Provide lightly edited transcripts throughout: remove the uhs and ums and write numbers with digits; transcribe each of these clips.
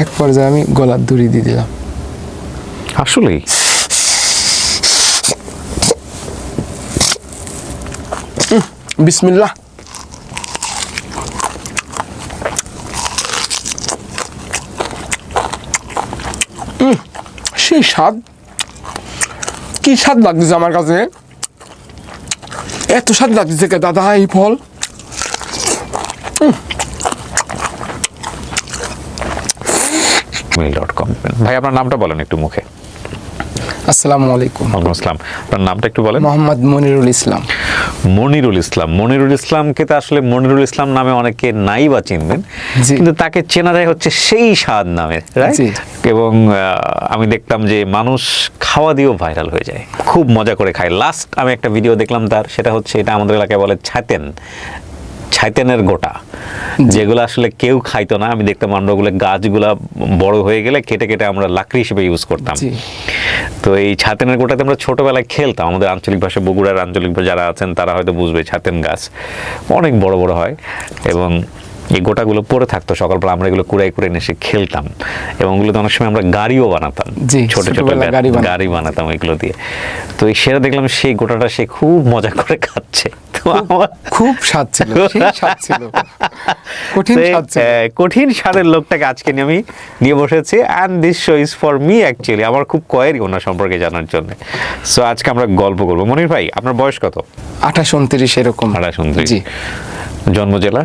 এক পর্যায়ে আমি গলার দড়ি দিয়ে দিলাম। আসলেই বিসমিল্লাহ। সেই স্বাদ, কি স্বাদ লাগতেছে আমার কাছে, এত স্বাদ লাগতেছে কে দাদা এই ফল। mail.com। ভাই আপনার নামটা বলেন একটু মুখে। আসসালামু আলাইকুম। ওয়ালাইকুম আসসালাম। আপনার নামটা একটু বলেন। মোহাম্মদ মনিরুল ইসলাম। মনিরুল ইসলাম। মনিরুল ইসলামকে তো আসলে মনিরুল ইসলাম নামে অনেকে নাই বা চিনবেন, জি। কিন্তু তাকে চেনা যায় হচ্ছে সেই স্বাদ নামে, রাইট? জি। এবং আমি দেখতাম যে মানুষ খাওয়া দিয়েও ভাইরাল হয়ে যায়, খুব মজা করে খায়। লাস্ট আমি একটা ভিডিও দেখলাম তার, সেটা হচ্ছে, এটা আমাদের এলাকায় বলে ছাইতেনের গোটা, যেগুলো আসলে কেউ খাইতো না। আমি দেখতাম আমরা ওগুলো গাছগুলা বড় হয়ে গেলে কেটে কেটে আমরা লাকড়ি হিসেবে ইউজ করতাম। জি। তো এই ছাতেনের গোটাতে আমরা ছোটবেলায় খেলতাম। আমাদের আঞ্চলিক ভাষায়, বগুড়ার আঞ্চলিক যারা আছেন তারা হয়তো বুঝবে, ছাতেন গাছ অনেক বড় বড় হয় এবং এই গোটাগুলো পড়ে থাকতো। সকালবেলা আমরা এগুলো কুড়াই কুড়াই এসে খেলতাম এবং ওগুলোতে অনেক সময় আমরা গাড়িও বানাতাম, জি, ছোট ছোট ছোটবেলায় গাড়ি বানাতাম এগুলো দিয়ে। তো এই সেটা দেখলাম সেই গোটাটা সে খুব মজা করে খাচ্ছে। তো আমার খুব স্বাদ ছিল, সেই স্বাদ ছিল, কঠিন স্বাদ ছিল। কঠিন স্বাদের লোকটাকে আজকে আমি নিয়ে বসেছি, and this show is for me actually. আমার খুব কোয়েরি ওনার সম্পর্কে জানার জন্য। সো আজকে আমরা গল্প করবো। মনির ভাই, আপনার বয়স কত? 28-29 এরকম। 28-29। জি। জন্ম জেলা?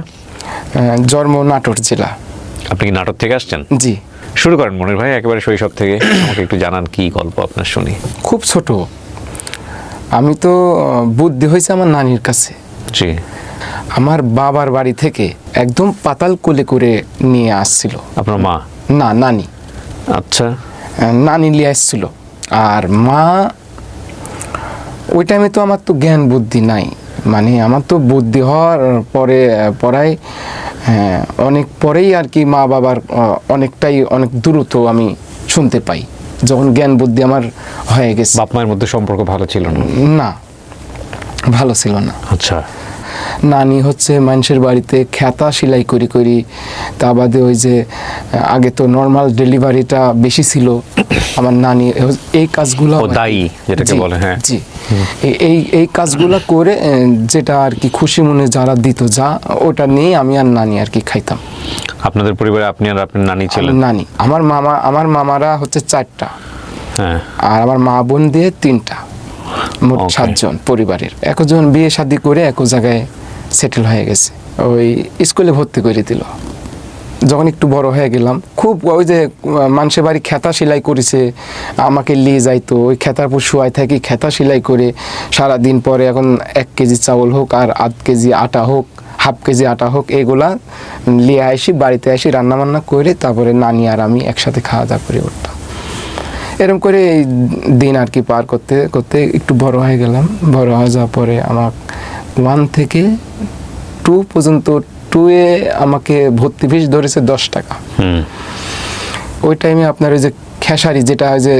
জন্ম নাটোর জেলা। আপনি কি নাটোর থেকে আসছেন? জি। শুরু করেন মনির ভাই, একেবারে শৈশব থেকে আমাকে একটু জানান, কি গল্প আপনার শুনি। খুব ছোট, আমি তো বুদ্ধি হয়েছে আমার নানির কাছে। জি। আমার বাবার বাড়ি থেকে একদম পাতাল কোলে করে নিয়ে আসছিল। আপনার মা? না, নানি। আচ্ছা। নানি নিয়ে আসছিল। আর মা, ওই টাইমে তো আমার তো জ্ঞান বুদ্ধি নাই, মানে আমার তো বুদ্ধি হওয়ার পরে পড়ায় অনেক পরেই আর কি মা বাবার অনেক দ্রুত আমি শুনতে পাই, যখন জ্ঞান বুদ্ধি আমার হয়ে গেছে। বাপ মায়ের মধ্যে সম্পর্ক ভালো ছিল না? না, ভালো ছিল না। আচ্ছা। নানি হচ্ছে মানুষের বাড়িতে খেতা সেলাই করি, তা বাদে ওই যে আগে তো নর্মাল ডেলিভারিটা বেশি ছিল, আমার নানি এই কাজগুলো, দায়ী যেটাকে বলে, হ্যাঁ জি, এই কাজগুলো করে যেটা আর কি খুশি মনে যারা দিত, যা ওটা নিয়ে আমি আর নানি আর কি খাইতাম। আপনাদের পরিবারে আপনি আর আপনার নানি ছিলেন? নানি, আমার মামারা হচ্ছে 4টা, হ্যাঁ, আর আমার মা বোন দিয়ে 3টা, মোট 7 জন পরিবারের। একজন বিয়ে শাদী করে এক জায়গায় সেটেল হয়ে গেছে, ওই স্কুলে ভর্তি করে দিল। যখন একটু বড় হয়ে গেলাম, খুব ওই যে মানুষের বাড়ি খেতা সেলাই করেছে, আমাকে নিয়ে যাইতো, ওই খেতার উপর শুয়াই থাকি, খেতা সেলাই করে সারাদিন। পরে এখন 1 কেজি চাউল হোক আর 1/2 কেজি আটা হোক, 1/2 কেজি আটা হোক, এগুলা নিয়ে আসি, বাড়িতে আসি, রান্নাবান্না করে তারপরে নানি আর আমি একসাথে খাওয়া দাওয়া করে উঠতাম। এরকম করে এই দিন আর কি পার করতে করতে একটু বড় হয়ে গেলাম। বড় হয়ে যাওয়ার পরে আমার 1 থেকে 2 পর্যন্ত, 2-এ আমাকে ভর্তি ফিস ধরেছে 10 টাকা। ওই টাইমে আপনার ওই যে খেসারি, যেটা ওই যে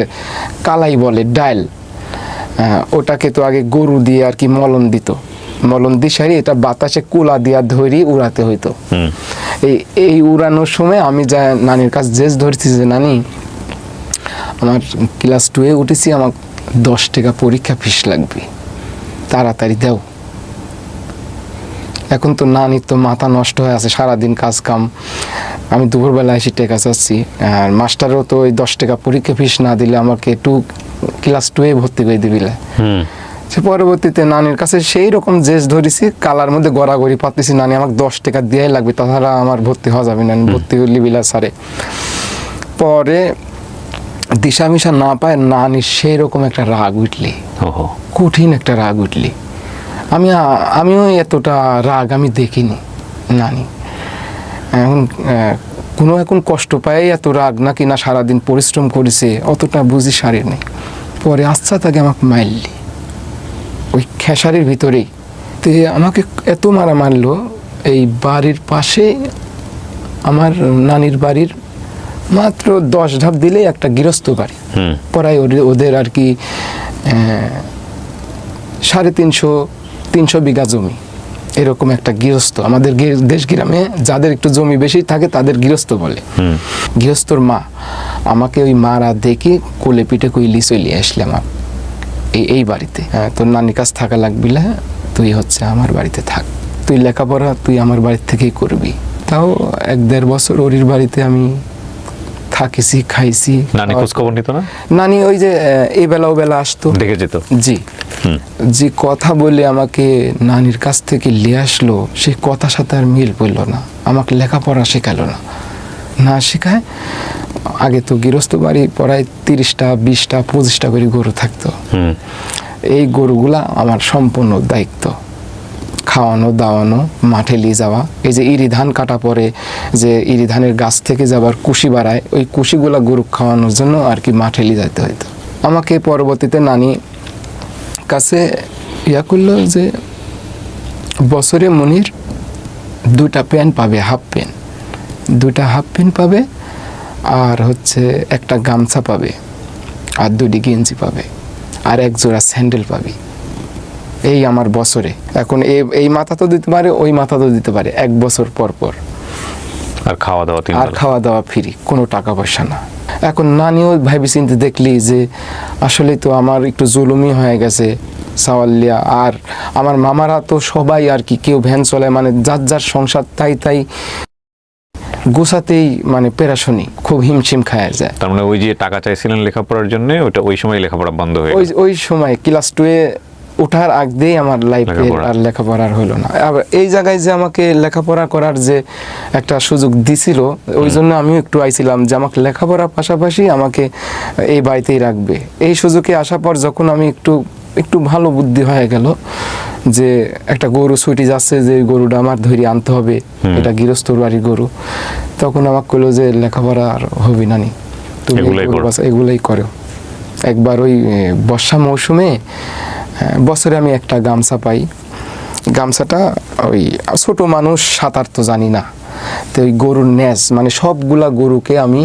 কালাই বলে, ডাল, ওটাকে তো আগে গরু দিয়ে আর কি মলন দিত, মলন দিয়ে সারি এটা বাতাসে কুলা দিয়া ধরি উড়াতে হইতো। এই উড়ানোর সময় আমি যা নানির কাছে জেস ধরেছি যে, নানি আমার ক্লাস 2-এ উঠেছি, আমার 10 টাকা পরীক্ষা ফিস লাগবে, তাড়াতাড়ি দাও। এখন তো নানির তো মাথা নষ্ট হয়ে আছে, সারাদিন কাজ কাম, আমি দুপুরবেলা এসে টাকা চাচ্ছি, আর মাস্টারও তো ওই 10 টাকা পরীক্ষা ফিস না দিলে আমাকে ক্লাস 2-এ ভর্তি করে দিবিলে। সে পরবর্তীতে নানির কাছে সেই রকম জেস ধরেছি, কালার মধ্যে গড়াগড়ি পাচ্ছি, নানি আমাকে 10 টাকা দিয়াই লাগবে, তাছাড়া আমার ভর্তি হওয়া যাবে না, ভর্তি লিবিলা সারে। পরে দিশা মিশা না পায় নানির সেই রকম একটা রাগ উঠলি, কঠিন একটা রাগ উঠলি। আমিও এতটা রাগ আমি দেখিনি নানি। এখন কষ্ট পায় এত রাগ, নাকি না সারাদিন পরিশ্রম করেছে অতটা বুঝি সারি নেই। পরে আচ্ছা তাকে আমাকে মারলি ওই খেসারির ভিতরেই, তো আমাকে এত মারা মারলো। এই বাড়ির পাশে আমার নানির বাড়ির মাত্র 10 ধাপ দিলে একটা গৃহস্থ বাড়ি, পড়ায় ওদের আর কি 350 বিঘা জমি, এরকম একটা গৃহস্থ, আমাদের দেশ গ্রামে যাদের একটু জমি বেশি থাকে তাদের গৃহস্থ বলে। গৃহস্থর মা আমাকে ওই মারা দেখে কোলে পিঠে কইলি চলে আসলাম এই বাড়িতে। হ্যাঁ, তোর নানির কাছ থাকা লাগবি না, তুই হচ্ছে আমার বাড়িতে থাক, তুই লেখাপড়া তুই আমার বাড়ির থেকেই করবি। তাও 1-1.5 বছর ওরির বাড়িতে আমি থাকিছি, খাইছি। নানি খোঁজ খবর নিত না? নানি ওই যে এই বেলা ও বেলা আসতো, দেখে যেত। জি, যে কথা বলে আমাকে নানির কাছ থেকে নিয়ে আসলো, সেই কথার সাথে আর মিল পড়ল না। আমাকে লেখাপড়া শেখালো না, না শেখায়। আগে তো গৃহস্থ বাড়ি প্রায় 30টা 20টা 25টা করে গরু থাকতো। এই গরুগুলা আমার সম্পূর্ণ দায়িত্ব, খাওয়ানো দাওয়ানো, মাঠে নিয়ে যাওয়া। এই যে ইরি ধান কাটা পরে যে ইরি ধানের গাছ থেকে যাবার কুশি বাড়ায়, ওই কুশিগুলা গরু খাওয়ানোর জন্য আর কি মাঠে নিয়ে যেতে হইতো। আমাকে পরবর্তীতে নানি কাছে করলো যে বছরে মনির 2টা প্যান্ট পাবে, হাফ প্যান্ট, 2টা হাফ প্যান্ট পাবে, আর হচ্ছে একটা গামছা পাবে, আর 2টি গেঞ্জি পাবে, আর 1 জোড়া স্যান্ডেল পাবি। এই আমার বছরে। এখন এই মাথা তো দিতে পারে, ওই মাথা তো দিতে পারে 1 বছর পর পর। আর খাওয়া দাওয়া আর খাওয়া দাওয়া ফ্রি, কোনো টাকা পয়সা না। এখন নানিও ভাবি চিন্তে দেখলি যে আসলে তো আমার একটু জুলুমি হয়ে গেছে সাওয়ালিয়া। আর আমার মামারা তো সবাই আর কি, কেউ ভ্যান চলে, মানে যার যার সংসার তাই গোছাতেই মানে পেরাশনি, খুব হিমশিম খায় যায়। তার মানে ওই যে টাকা চাইছিলেন লেখাপড়ার জন্য, ওটা ওই সময় লেখাপড়া বন্ধ হয়ে গেছে। ওই সময় ক্লাস 2-এ ওঠার আগ দিয়েই আমার লাইফে আর লেখাপড়ার হলো না। আবার এই জায়গায় যে আমাকে লেখাপড়া করার যে একটা সুযোগ দিছিল, ওই জন্য আমিও একটু আইছিলাম যে আমাকে লেখাপড়ার পাশাপাশি আমাকে এই বাড়িতেই রাখবে। এই সুযোগে আসার পর যখন আমি একটু ভালো বুদ্ধি হয়ে গেল যে একটা গরু ছুটি যাচ্ছে, যে গরুটা আমার ধরে আনতে হবে, এটা গৃহস্থর বাড়ির গরু, তখন আমাকে কইলো যে লেখাপড়া আর হবে না, তুমি এগুলাই করো। একবার ওই বর্ষা মৌসুমে বছরে আমি একটা গামছা পাই। গামছাটা ওই ছোট মানুষ, সাঁতার তো জানি না, তো ওই গরুর ন্যাজ, মানে সবগুলা গরুকে আমি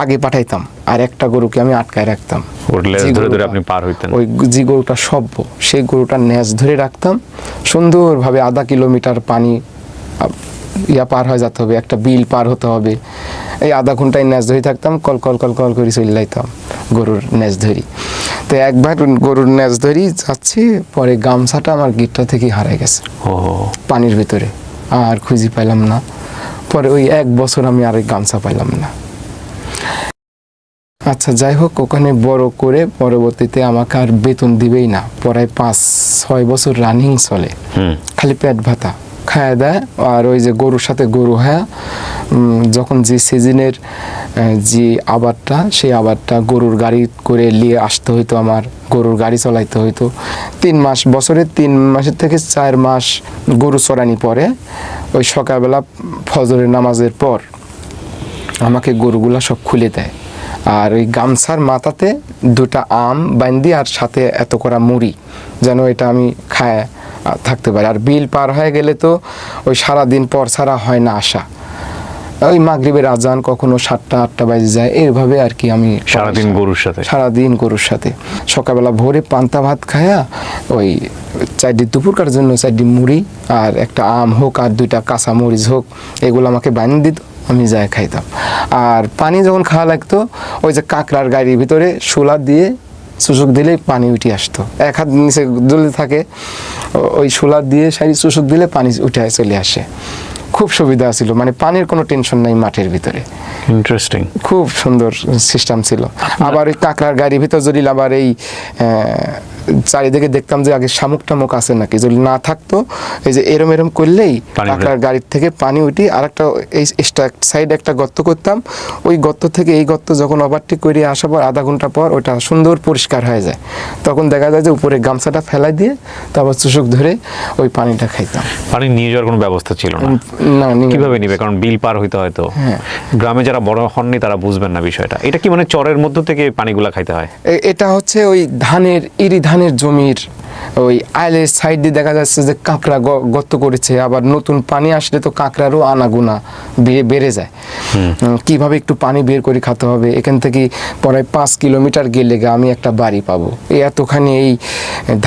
আগে পাঠাইতাম, আর একটা গরুকে আমি আটকায় রাখতাম। আপনি পার হইতেন। ওই যে গরুটা সভ্য, সেই গরুটার ন্যাজ ধরে রাখতাম সুন্দরভাবে। 1/2 কিলোমিটার পানি পার হয়ে যেতে হবে, একটা বিল পার হতে হবে। এই 1/2 ঘন্টায় ন্যাজ ধরে থাকতাম, কল কল কল কল করে চলে যাইতাম গরুর ন্যাজ ধরি। তো একবার গরুর ন্যাজ ধরি যাচ্ছি, পরে গামছাটা আমার গিটটা থেকে হারাই গেছে পানির ভিতরে, আর খুঁজে পাইলাম না। পরে ওই 1 বছর আমি আর গামছা পাইলাম না। আচ্ছা, যাই হোক, ওখানে বড় করে পরবর্তীতে আমাকে আর বেতন দিবেই না, প্রায় 5-6 বছর রানিং চলে, খালি পেট ভাতা খায় দেয়। আর ওই যে গরুর সাথে গরু হ্যাঁ, যখন যে সিজনের যে আবারটা, সেই আবারটা গরুর গাড়ি করে নিয়ে আসতে হইতো, আমার গরুর গাড়ি চালাইতে হইতো। 3 মাস, বছরে 3 মাসের থেকে 4 মাস গরু চড়ানি পরে, ওই সকালবেলা ফজরের নামাজের পর আমাকে গরুগুলা সব খুলে দেয়। আর ওই গামছার মাথাতে 2টা আম বান্ধি, আর সাথে এত করা মুড়ি, যেন এটা আমি খায় থাকতে পারি। আর বিল পার হয়ে গেলে তো ওই সারাদিন পর ছাড়া হয় না আসা, ওই মাগরিবের আজান কখনো 7টা-8টা বাজে যায়, এইভাবে আর কি আমি সারাদিন গরুর সাথে সকালবেলা ভোরে পান্তা ভাত খায়া, ওই 4 দুপুরকার জন্য 4 মুড়ি আর একটা আম হোক আর 2টা কাঁচা মরিচ হোক, এগুলো আমাকে বানিয়ে দিত, আমি যাই খাইতাম। আর পানি যখন খাওয়া লাগতো, ওই যে কাঁকড়ার গাড়ির ভিতরে শোলা দিয়ে চুষক দিলেই পানি উঠে আসতো, 1 হাত নিচে জ্বলে থাকে, ওই শোলা দিয়ে সারি চুষক দিলে পানি উঠে চলে আসে। খুব সুবিধা ছিল, মানে পানির কোনো টেনশন নাই মাঠের ভিতরে। ইন্টারেস্টিং, খুব সুন্দর সিস্টেম ছিল। আবার ওই কাঁকড়ার গাড়ির ভিতর যদি আবার এই চারিদিকে দেখতাম যে আগে শামুক টামুক আছে নাকি, যদি না থাকতো এই যে এরম করলেই কাঁকড়ার গাড়ির থেকে পানি উঠি, আর একটা এই সাইডে একটা গর্ত করতাম, ওই গর্ত থেকে এই গর্ত যখন ওভারটেক করে আসার পর 1/2 ঘন্টা পর ওটা সুন্দর পরিষ্কার হয়ে যায়, তখন দেখা যায় যে উপরে গামছাটা ফেলাই দিয়ে তারপর চুষক ধরে ওই পানিটা খাইতাম। পানি নিয়ে যাওয়ার কোনো ব্যবস্থা ছিল না, কিভাবে নিবে? কারণ বিল পার হইতে হয়তো। গ্রামে যারা বড় হননি তারা বুঝবেন না বিষয়টা। এটা কি মানে চরের মধ্য থেকে পানিগুলা খাইতে হয়? এটা হচ্ছে ওই ইরি ধানের জমির ওই আইলের সাইড দিয়ে দেখা যাচ্ছে যে কাঁকড়া গর্ত করেছে, আবার নতুন পানি আসলে তো কাঁকড়ারও আনাগুনা বেড়ে যায়। কিভাবে একটু পানি বের করে খেতে হবে, এখান থেকে প্রায় 5 কিলোমিটার গেলে আমি একটা বাড়ি পাবো, এতখানি এই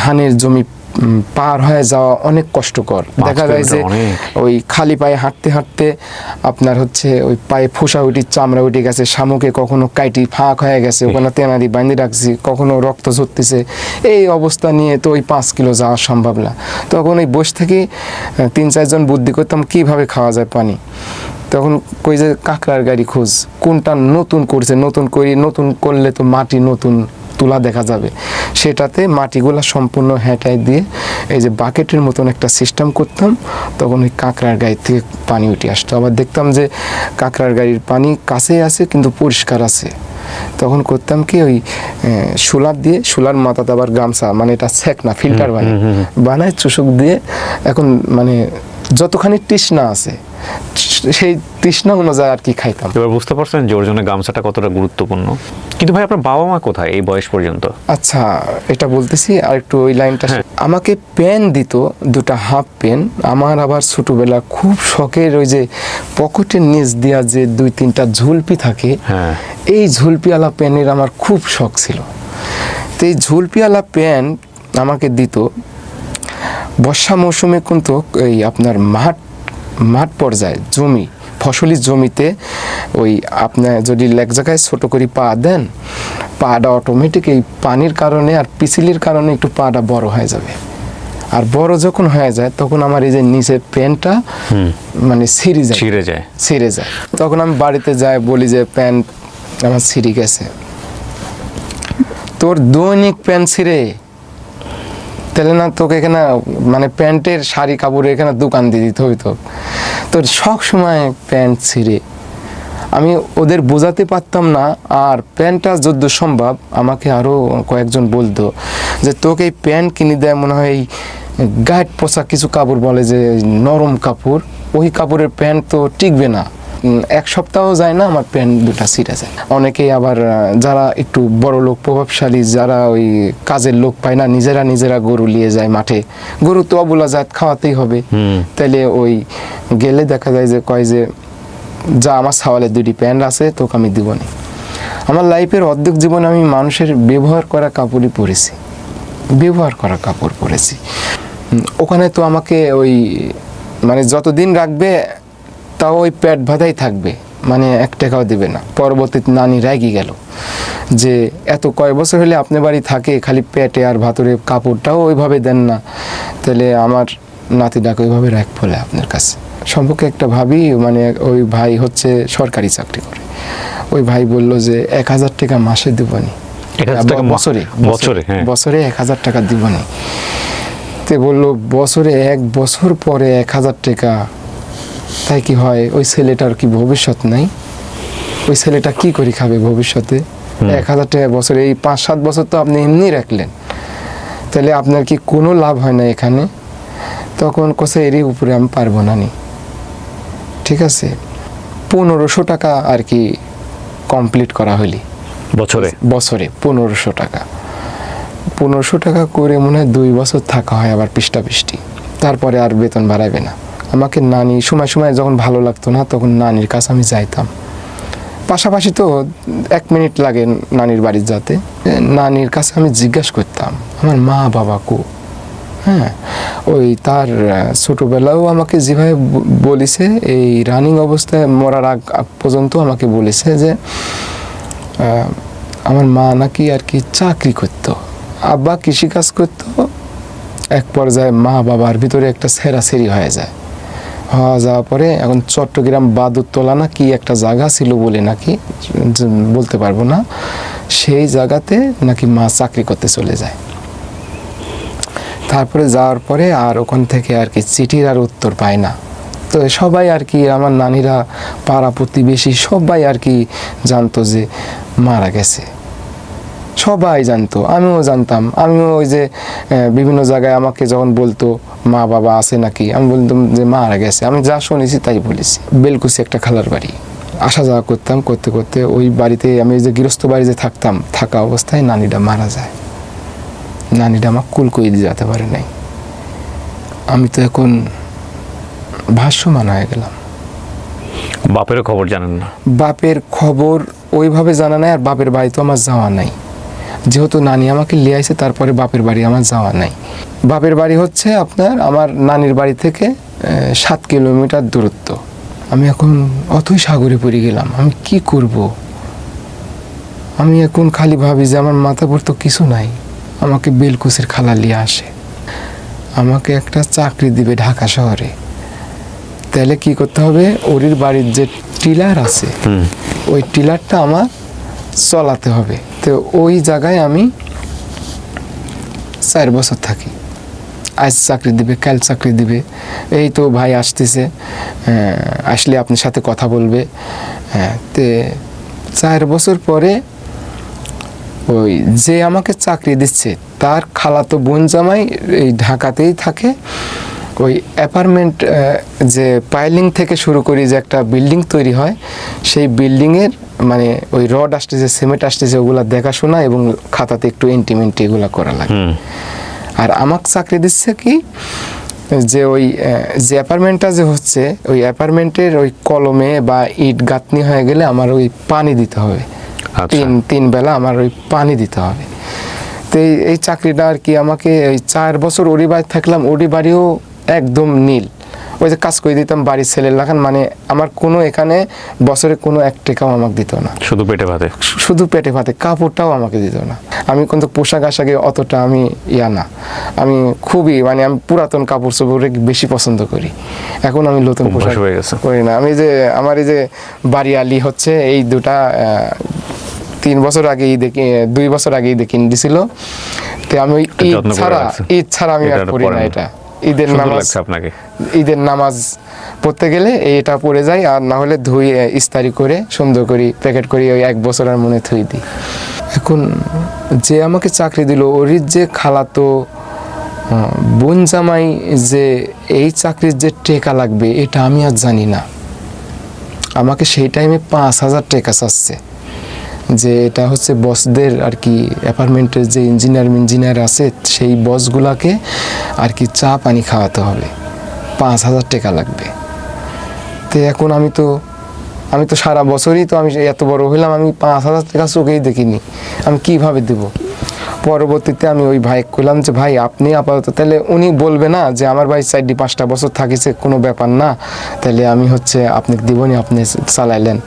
ধানের জমি পার হয়ে যাওয়া অনেক কষ্টকর। 5 দেখা যায় যে কিলোমিটার অনেক। ওই খালি পায়ে হাঁটতে হাঁটতে আপনার হচ্ছে ওই পায়ে ফোসা উঠি, চামড়া উঠে গেছে, শামুকে কখনো কাইটি ফাঁক হয়ে গেছে, ওখানে তেনারি বাঁধে রাখছি, কখনো রক্ত ঝরতেছে। এই অবস্থা নিয়ে তো ওই 5 কিলো যাওয়া সম্ভব না। তখন ওই বসে থেকে 3-4 জন বুদ্ধি করতাম কিভাবে খাওয়া যায় পানি। তখন কই যে কাঁকড়ার গাড়ি খোঁজ, কোনটা নতুন করছে, নতুন করলে তো মাটি নতুন তুলা দেখা যাবে, সেটাতে মাটিগুলা সম্পূর্ণ হেঁটাই দিয়ে এই যে বাকেটের মতন একটা সিস্টেম করতাম। তখন ওই কাঁকড়ার গাড়ি থেকে পানি উঠে আসতো। আবার দেখতাম যে কাঁকড়ার গাড়ির পানি কাছেই আছে কিন্তু পরিষ্কার আছে। তখন করতাম কি ওই শোলার মাথাতে আবার গামছা, মানে এটা সেক না, ফিল্টার বানায় চুষক দিয়ে, এখন মানে যতখানি তৃষ্ণা আছে সেই তৃষ্ণা অনুযায়ী আর কি খাইতাম। এবার বুঝতে পারছেন যে ওর জন্য গামছাটা কতটা গুরুত্বপূর্ণ। কিন্তু ভাই আপনার বাবা মা কোথায় এই বয়স পর্যন্ত? আচ্ছা, এটা বলতেছি আর একটু ওই লাইনটা। আমাকে পেন দিত, 2টা হাফ পেন। আমার আবার ছোটবেলা খুব শখের ওই যে পকেটের নিচ দিয়া যে 2-3টা ঝুলপি থাকে, এই ঝুলপিওয়ালা পেনের আমার খুব শখ ছিল। তো এই ঝুলপিওয়ালা পেন আমাকে দিত। বর্ষা মৌসুমে কিন্তু এই আপনার মাঠ পর্যায়ে জমি, ফসলি জমিতে ওই আপনার যদি এক জায়গায় ছোট করে পা দেন, পাটা অটোমেটিক এই পানির কারণে আর পিছিলির কারণে একটু পাটা বড় হয়ে যাবে। আর বড় যখন হয়ে যায় তখন আমার এই যে নিচের প্যান্টটা মানে ছিঁড়ে যায়। তখন আমি বাড়িতে যাই, বলি যে প্যান্ট আমার ছিঁড়ে গেছে। তোর দৈনিক প্যান্ট ছিঁড়ে, তাহলে না তোকে এখানে মানে প্যান্টের শাড়ি কাপড়ে এখানে দোকান দিয়ে দিতে হইতো। তোর সব সময় প্যান্ট ছিঁড়ে। আমি ওদের বোঝাতে পারতাম না। আর প্যান্টটা যদ্দ সম্ভব আমাকে আরও কয়েকজন বলতো যে তোকে এই প্যান্ট কিনে দেয় মনে হয় এই গায়ের পোশাক কিছু কাপড় বলে যে নরম কাপড়, ওই কাপড়ের প্যান্ট তো টিকবে না। 1 সপ্তাহ যায় না আমার প্যান্ট 2টা ছিঁড়ে যায়। অনেকেই আবার যারা একটু বড় লোক, প্রভাবশালী, যারা ওই কাজের লোক পায় না, নিজেরা গরু নিয়ে যায় মাঠে। গরু তো অবলা জাত, খাওয়াতেই হবে। তাইলে ওই গেলে দেখা যায় যে কয় যে যা আমার সাওয়ালের 2টি প্যান্ট আছে, তোকে আমি দিব না। আমার লাইফের অর্ধেক জীবনে আমি মানুষের ব্যবহার করা কাপড়ই পরেছি, ওখানে তো আমাকে ওই মানে যতদিন রাখবে তাও ওই পেট বাঁধাই থাকবে, মানে 1 টাকাও দিবে না। পরবর্তীতে নানি রাগি গেল যে এত কয় বছর হলে আপনার বাড়ি থাকে, খালি পেটে আর ভাতরে কাপড়টাও ওইভাবে দেন না, তাহলে আমার নাতিটাকে ওইভাবে রাখ বলে আপনার কাছে। সম্পর্কে একটা ভাবি, মানে ওই ভাই হচ্ছে সরকারি চাকরি করে। ওই ভাই বলল যে 1000 টাকা মাসে দিবনি, বছরে 1000 টাকা দিবনি। তে বললো বছরে 1 বছর পরে 1000 টাকা, তাই কি হয়? ওই ছেলেটার কি ভবিষ্যৎ নাই? ওই ছেলেটা কি করে খাবে ভবিষ্যতে? 1000 টাকা বছরে, এই 5-7 বছর তো আপনি এমনি রাখলেন, তাহলে আপনার কি কোনো লাভ হয় না এখানে? তখন কোসে এরই উপরে আমি পারবো না নি। ঠিক আছে, 1500 টাকা আর কি কমপ্লিট করা হলি বছরে 1500 টাকা। 1500 টাকা করে মনে হয় 2 বছর থাকা হয় আবার পৃষ্টি। তারপরে আর বেতন বাড়াবে না। আমাকে নানি সময় যখন ভালো লাগতো না তখন নানির কাছে আমি যাইতাম। পাশাপাশি তো 1 মিনিট লাগে নানির বাড়ি যেতে। নানির কাছে আমি জিজ্ঞাসা করতাম আমার মা বাবা কো। হ্যাঁ, ওই তার ছোটোবেলাও আমাকে যেভাবে বলেছে, এই রানিং অবস্থায় মরার আগ পর্যন্ত আমাকে বলেছে যে আমার মা নাকি আর কি চাকরি করতো, আব্বা কৃষিকাজ করতো। এক পর্যায়ে মা বাবার ভিতরে একটা ছেঁড়াছেড়ি হয়ে যায়। যাওয়ার পরে এখন চট্টগ্রাম বাদুরতলা না কি একটা জায়গা ছিল বলে নাকি, বলতে পারবো না, সেই জায়গাতে নাকি মা চাকরি করতে চলে যায়। তারপরে যাওয়ার পরে আর ওখান থেকে আর কি চিঠির আর উত্তর পায় না। তো সবাই আর কি আমার নানিরা, পাড়া প্রতিবেশী সবাই আর কি জানতো যে মারা গেছে, সবাই জানতো, আমিও জানতাম। আমিও ওই যে বিভিন্ন জায়গায় আমাকে যখন বলতো মা বাবা আছে নাকি, আমি বলতাম যে মারা গেছে। আমি যা শুনেছি তাই বলেছি। বেলকুচি একটা খালার বাড়ি, আসা যাওয়া করতাম, করতে ওই বাড়িতে আমি যে গৃহস্থ বাড়িতে থাকতাম, থাকা অবস্থায় নানিটা মারা যায়। নানিটা আমার কুল করে দিয়ে যেতে পারে নাই। আমি তো এখন ভাষ্যমান হয়ে গেলাম। বাপেরও খবর জানেন না? বাপের খবর ওইভাবে জানা নাই, আর বাপের বাড়ি তো আমার যাওয়া নাই। যেহেতু নানি আমাকে নিয়ে আসে, তারপরে বাপের বাড়ি আমার যাওয়া নাই। বাপের বাড়ি হচ্ছে আপনার আমার নানির বাড়ি থেকে 7 কিলোমিটার দূরত্ব। আমি এখন অথই সাগরে পড়ে গেলাম, আমি কি করব? আমি এখন খালি ভাবি যে আমার মাথা পর তো কিছু নাই। আমাকে বেলকুচের খালা নিয়ে আসে, আমাকে একটা চাকরি দিবে ঢাকা শহরে। তাহলে কি করতে হবে, ওরির বাড়ির যে টিলার আছে ওই টিলারটা আমার চলাতে হবে। তো ওই জায়গায় আমি 4 বছর থাকি। আজ চাকরি দিবে, কাল চাকরি দিবে, এই তো ভাই আসতেছে, আসলে আপনার সাথে কথা বলবে। তে 4 বছর পরে ওই যে আমাকে চাকরি দিচ্ছে তার খালাতো বোন জামাই এই ঢাকাতেই থাকে। ওই অ্যাপার্টমেন্ট যে পাইলিং থেকে শুরু করি যে একটা বিল্ডিং তৈরি হয়, সেই বিল্ডিংয়ের মানে ওই রড আসতেছে, সিমেন্ট আসতেছে, ওগুলা দেখাশোনা এবং খাতাতে একটু এন্টিমেন্টি এগুলা করা লাগে। আর আমাকে চাকরি দিচ্ছে কি, যে ওই যে অ্যাপার্টমেন্টটা যে হচ্ছে ওই অ্যাপার্টমেন্টের ওই কলমে বা ইট গাঁথনি হয়ে গেলে আমার ওই পানি দিতে হবে। তিন বেলা আমার ওই পানি দিতে হবে। তো এই চাকরিটা আর কি আমাকে ওই 4 বছর ওরি বাড়ি থাকলাম। ওরি বাড়িও একদম নীল, ওই যে কাজ করে দিতাম বাড়ির ছেলের লাগান, মানে আমার কোনো এখানে বছরে কোনো 1 টাকাও আমাকে দিত না। শুধু পেটে ভাতে, শুধু পেটে ভাতে, কাপড়টাও আমাকে দিত না। আমি কিন্তু পোশাক আশাকে অতটা আমি না, আমি খুবই মানে আমি পুরাতন কাপড় চোপড় বেশি পছন্দ করি। এখন আমি নতুন পোশাক করি না। আমি যে আমার এই যে বাড়িয়ালি হচ্ছে এই দুটা 3 বছর আগেই দেখি, 2 বছর আগেই দেখি দিছিল। তো আমি ওই ঈদ ছাড়া আমি আর পড়ি না। এটা ঈদের নামাজ পড়তে গেলে এটা পড়ে যায়, আর না হলে ধুয়ে ইস্তারি করে সুন্দর করে প্যাকেট করে ওই 1 বছর আর মনে থুই দিই। এখন যে আমাকে চাকরি দিল ওর যে খালাতো বোন জামাই যে এই চাকরির যে টাকা লাগবে এটা আমি আর জানি না। আমাকে সেই টাইমে 5,000 টাকা চাচ্ছে, যে এটা হচ্ছে বসদের আর কি, অ্যাপার্টমেন্টের যে ইঞ্জিনিয়ার আছে সেই বসগুলাকে আর কি চা পানি খাওয়াতে হবে, 5,000 টাকা লাগবে। তো এখন আমি তো সারা বছরই তো আমি এত বড় হইলাম, আমি 5,000 টাকা চোখেই দেখিনি, আমি কিভাবে দেব? পরবর্তীতে আমি ওই ভাই কইলাম যে ভাই আপনি আপাতত, তাহলে উনি বলবে না যে আমার ভাই 4-5টা বছর থাকিছে, কোনো ব্যাপার না, তাহলে আমি হচ্ছে আপনাকে দিবনি, আপনি চালাইলেন,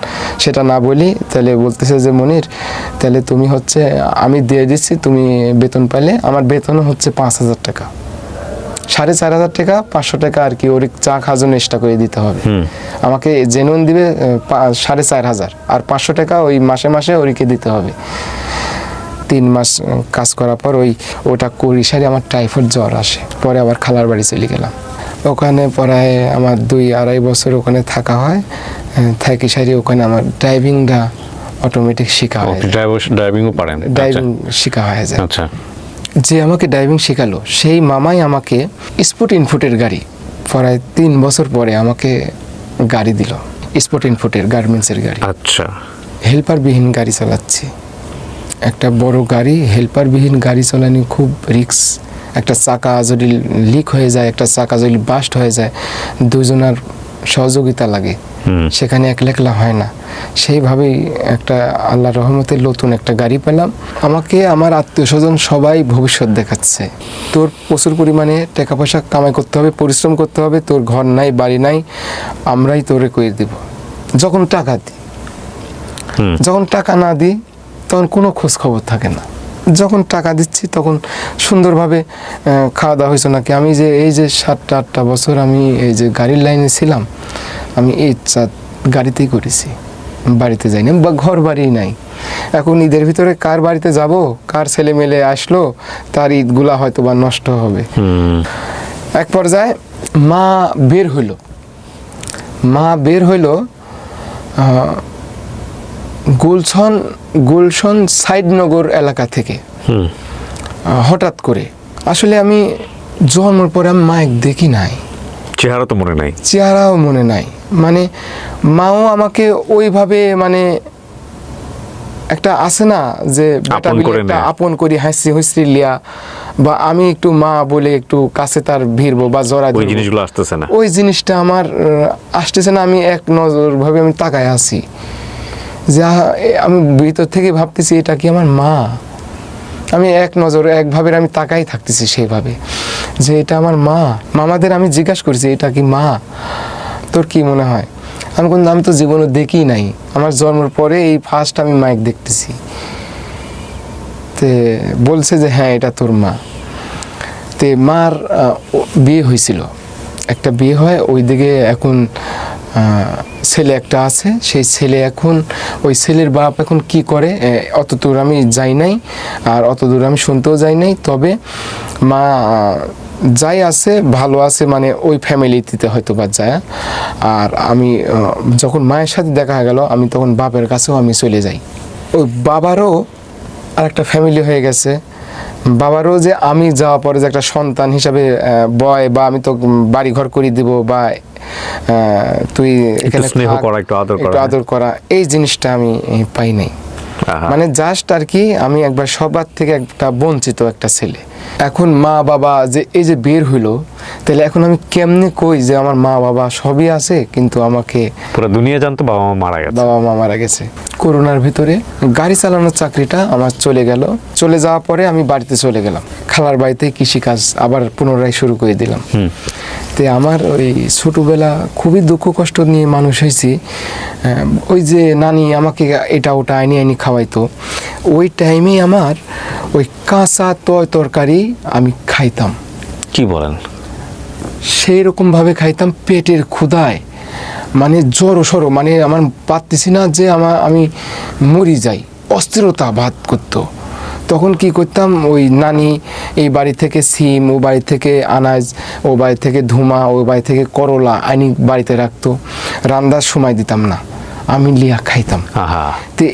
সেটা না বলি। তাহলে বলতেছে যে মনির, তাহলে তুমি হচ্ছে আমি দিয়ে দিচ্ছি, তুমি বেতন পাইলে, আমার বেতনও হচ্ছে 5,000 টাকা, 4,500 টাকা, 500 টাকা আর কি ওর চা খাওয়ার জন্য এক্সট্রা করে দিতে হবে। আমাকে জেনুইন দিবে 4,500, আর 500 টাকা ওই মাসে মাসে ওরিকে দিতে হবে। 3 মাস কাজ করার পর ওটা করি সারি আমার টাইফয়েড জ্বর আসে। পরে আবার খালার বাড়ি চলে গেলাম। ওখানে প্রায় আমার 2-2.5 বছর ওখানে থাকা হয়। থাকি সারি ওখানে আমার ড্রাইভিংটা অটোমেটিক শেখা হয়। ড্রাইভিংও পারেন? ড্রাইভিং শেখা হয়ে যায়। আচ্ছা। যে আমাকে ড্রাইভিং শেখালো সেই মামাই আমাকে স্পোর্ট ইনফুটের গাড়ি, প্রায় 3 বছর পরে আমাকে গাড়ি দিল, স্পোর্ট ইনফুটের গার্মেন্টসের গাড়ি। আচ্ছা। হেল্পারবিহীন গাড়ি চালাচ্ছি। একটা বড় গাড়ি, হেল্পারবিহীন গাড়ি চালানো খুব রিস্ক। একটা চাকা যদি লিক হয়ে যায়, একটা চাকা যদি বাস্ট হয়ে যায়, দুজনের সহযোগিতা লাগে, সেখানে একলা হয় না। সেইভাবেই একটা আল্লাহর রহমতে নতুন একটা গাড়ি পেলাম। আমাকে আমার আত্মীয় স্বজন সবাই ভবিষ্যৎ দেখাচ্ছে, তোর প্রচুর পরিমাণে টাকা পয়সা কামাই করতে হবে, পরিশ্রম করতে হবে, তোর ঘর নাই বাড়ি নাই, আমরাই তোরে করে দিব। যখন টাকা দিই, যখন টাকা না দিই তখন কোনো খোঁজ খবর থাকে না। যখন টাকা দিচ্ছি তখন সুন্দরভাবে খাওয়া দাওয়া হয়েছে নাকি। আমি যে এই যে 7-8টা বছর আমি এই যে গাড়ির লাইনে ছিলাম, আমি এই গাড়িতেই করেছি, বাড়িতে যাইনি বা ঘর বাড়ি নাই। এখন ঈদের ভিতরে কার বাড়িতে যাব, কার ছেলে মেলে আসলো, তার ঈদগুলা হয়তো বা নষ্ট হবে। এক পর্যায়ে মা বের হইল গুলশন সাইদনগর এলাকা থেকে হঠাৎ করে। আসলে আমি জন্মের পরে আমি মায়ের দেখি নাই, চেহারাও মনে নাই। মানে মাও আমাকে ওইভাবে মানে একটা আছে না যে আপন করি হাসি হুসরি লিয়া, বা আমি একটু মা বলে একটু কাছে তার ভিড়বো বা জড়া, ওই জিনিসগুলো আসতেছে না, ওই জিনিসটা আমার আসতেছে না। আমি এক নজর ভাবে আমি তাকায় আছি, যা আমি ভিতর থেকে ভাবতেছি এটা কি আমার মা। আমি এক নজরে একভাবে আমি তাকাই থাকতেছি সেইভাবে, যে এটা আমার মা। মামাদের আমি জিজ্ঞাসা করছি, এটা কি মা, তোর কি মনে হয়? আমি তো জীবনে দেখি নাই, আমার জন্মের পরে এই ফার্স্ট আমি মাইক দেখতেছি। তে বলছে যে হ্যাঁ এটা তোর মা। তে মার বিয়ে হয়েছিল, একটা বিয়ে হয় ওইদিকে, এখন ছেলে একটা আছে, সেই ছেলে এখন ওই ছেলের বাপ এখন কি করে অত দূর আমি যাই নাই, আর অত দূর আমি শুনতেও যাই নাই। তবে মা যাই আছে ভালো আছে, মানে ওই ফ্যামিলিতে হয়তো বা যায়। আর আমি যখন মায়ের সাথে দেখা গেল, আমি তখন বাপের কাছেও আমি চলে যাই। ওই বাবারও আর একটা ফ্যামিলি হয়ে গেছে। বাবারও যে আমি যাওয়ার পরে যে একটা সন্তান হিসাবে বয়, বা আমি তো বাড়ি ঘর করে দিব, বা তুই এখানে স্নেহ করা, একটু আদর করা, এই জিনিসটা আমি পাই নাই। মানে জাস্ট আর কি আমি একবার সবার থেকে একটা বঞ্চিত একটা ছেলে। এখন মা বাবা যে এই যে বের হইলো, তাহলে এখন আমি কেমনে কই যে আমার মা বাবা সবই আছে, কিন্তু আমাকে পুরো দুনিয়া জানতো বাবা মা মারা গেছে। বাবা মা মারা গেছে। করোনার ভিতরে গাড়ি চালানোর চাকরিটা আমার চলে গেল। চলে যাওয়ার পরে আমি বাড়িতে চলে গেলাম, খালার বাড়িতে কৃষিকাজ আবার পুনরায় শুরু করে দিলাম। তে আমার ওই ছোটোবেলা খুবই দুঃখ কষ্ট নিয়ে মানুষ হয়েছি। ওই যে নানি আমাকে এটা ওটা আইনি খাওয়াইতো, ওই টাইমেই আমার ওই কাঁচা তরকারি আমি খাইতাম। কি বলেন? সেই রকমভাবে খাইতাম পেটের ক্ষুধায়, মানে জড়ো সড়ো, মানে আমার পারতেছি না যে আমি মরি যাই, অস্থিরতা বাদ করতো। তখন কি করতাম, ওই নানি এই বাড়ি থেকে সিম, ও বাড়ি থেকে আনাজ, ও বাড়ি থেকে ধুমা, ও বাড়ি থেকে করলা আনি বাড়িতে রাখতো। রান্নার সময় দিতাম না, আমি লিয়া খাইতাম। তে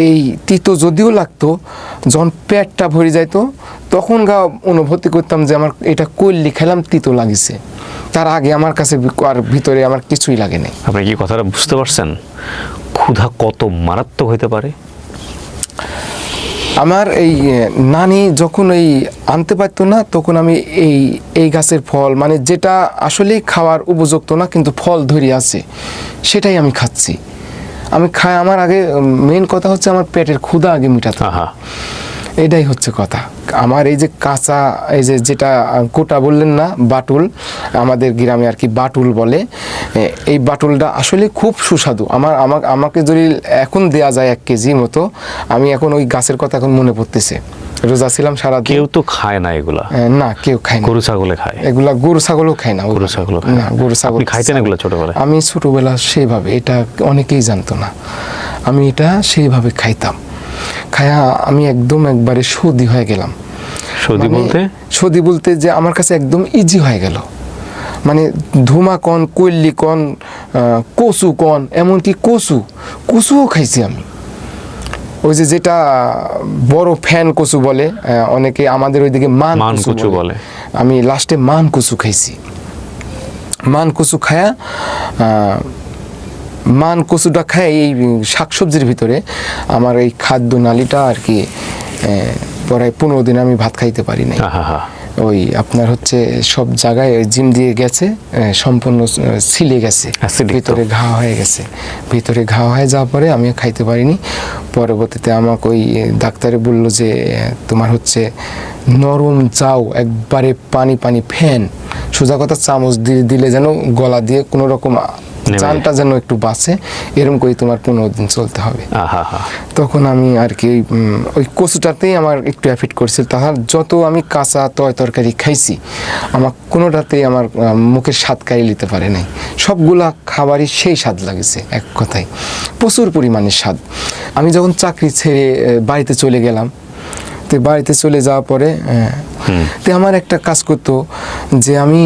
এই তিতো যদিও লাগতো, যখন পেটটা ভরে যাইতো তখন অনুভূতি করতাম যে আমার এটা করলি খেলাম, তিতো লাগিছে। তার আগে আমার কাছে আর ভিতরে আমার কিছুই লাগে নাই। আপনি কি কথাটা বুঝতে পারছেন? ক্ষুধা কত মারাত্মক হতে পারে। আমার এই নানি যখন এই আনতে পারতো না, তখন আমি এই গাছের ফল, মানে যেটা আসলে খাওয়ার উপযুক্ত না কিন্তু ফল ধরে আছে, সেটাই আমি খাচ্ছি। আমি খাই, আমার আগে মেন কথা হচ্ছে আমার পেটের ক্ষুধা আগে মিটাতে, এটাই হচ্ছে কথা। আমার এই যে কাঁচা, এই যে যেটা কোটা বললেন না, বাটুল, আমাদের গ্রামে আর কি বাটুল বলে, এই বাটুলটা আসলে খুব সুস্বাদু। আমাকে যদি এখন দেয়া যায় 1 কেজি মতো, আমি এখন ওই গাছের কথা এখন মনে পড়তেছে। রোজা ছিলাম সারা, কেউ তো খায় না এগুলা। না, কেউ খায় না। গরু ছাগলে খায় এগুলা, গরু ছাগলও খায় না। গরু ছাগল না, গরু ছাগল খাইতেন এগুলো ছোটবেলায়? আমি ছোটবেলা সেইভাবে, এটা অনেকেই জানতো না, আমি এটা সেইভাবে খাইতাম। খায়া আমি একদম একবারে সর্দি হয়ে গেলাম। সর্দি বলতে যে আমার কাছে একদম ইজি হয়ে গেল। মানে ধুমা কন, কৈল্লি কন, কচু কন, এমনকি কচুও খাইছি আমি। ওই যে যেটা বড় ফ্যান কচু বলে অনেকে, আমাদের ওইদিকে মান কচু বলে। আমি লাস্টে মান কচু খাইছি। মান কচু খায়া, মান কচুটা খায় এই শাকসবজির ভিতরে আমার এই খাদ্য নালীটা আর কি প্রায় 15 দিন আমি ভাত খাইতে পারি নাই। ওই আপনার হচ্ছে সব জায়গায় জিম দিয়ে গেছে, সম্পূর্ণ ছিলে গেছে, ভিতরে ঘা হয়ে গেছে। ভিতরে ঘা হয়ে যাওয়ার পরে আমি খাইতে পারিনি। পরবর্তীতে আমাকে ওই ডাক্তারে বললো যে তোমার হচ্ছে নরম চাও, একবারে পানি ফ্যান, সোজা কথা চামচ দিলে যেন গলা দিয়ে কোনো রকম চানটা যেন একটু বাঁচে, এরকম করে তোমার 15 দিন চলতে হবে। তখন আমি আর কি ওই কচুটাতেই আমার একটু এফেক্ট করছিল। তাহার যত আমি কাঁচা তরকারি খাইছি, আমার কোনোটাতেই আমার মুখের স্বাদ কাড়ি নিতে পারে নাই। সবগুলা খাবারই সেই স্বাদ লাগেছে, এক কথায় প্রচুর পরিমাণে স্বাদ। আমি যখন চাকরি ছেড়ে বাড়িতে চলে গেলাম, তো বাড়িতে চলে যাওয়ার পরে তো আমার একটা কাজ করতো যে আমি,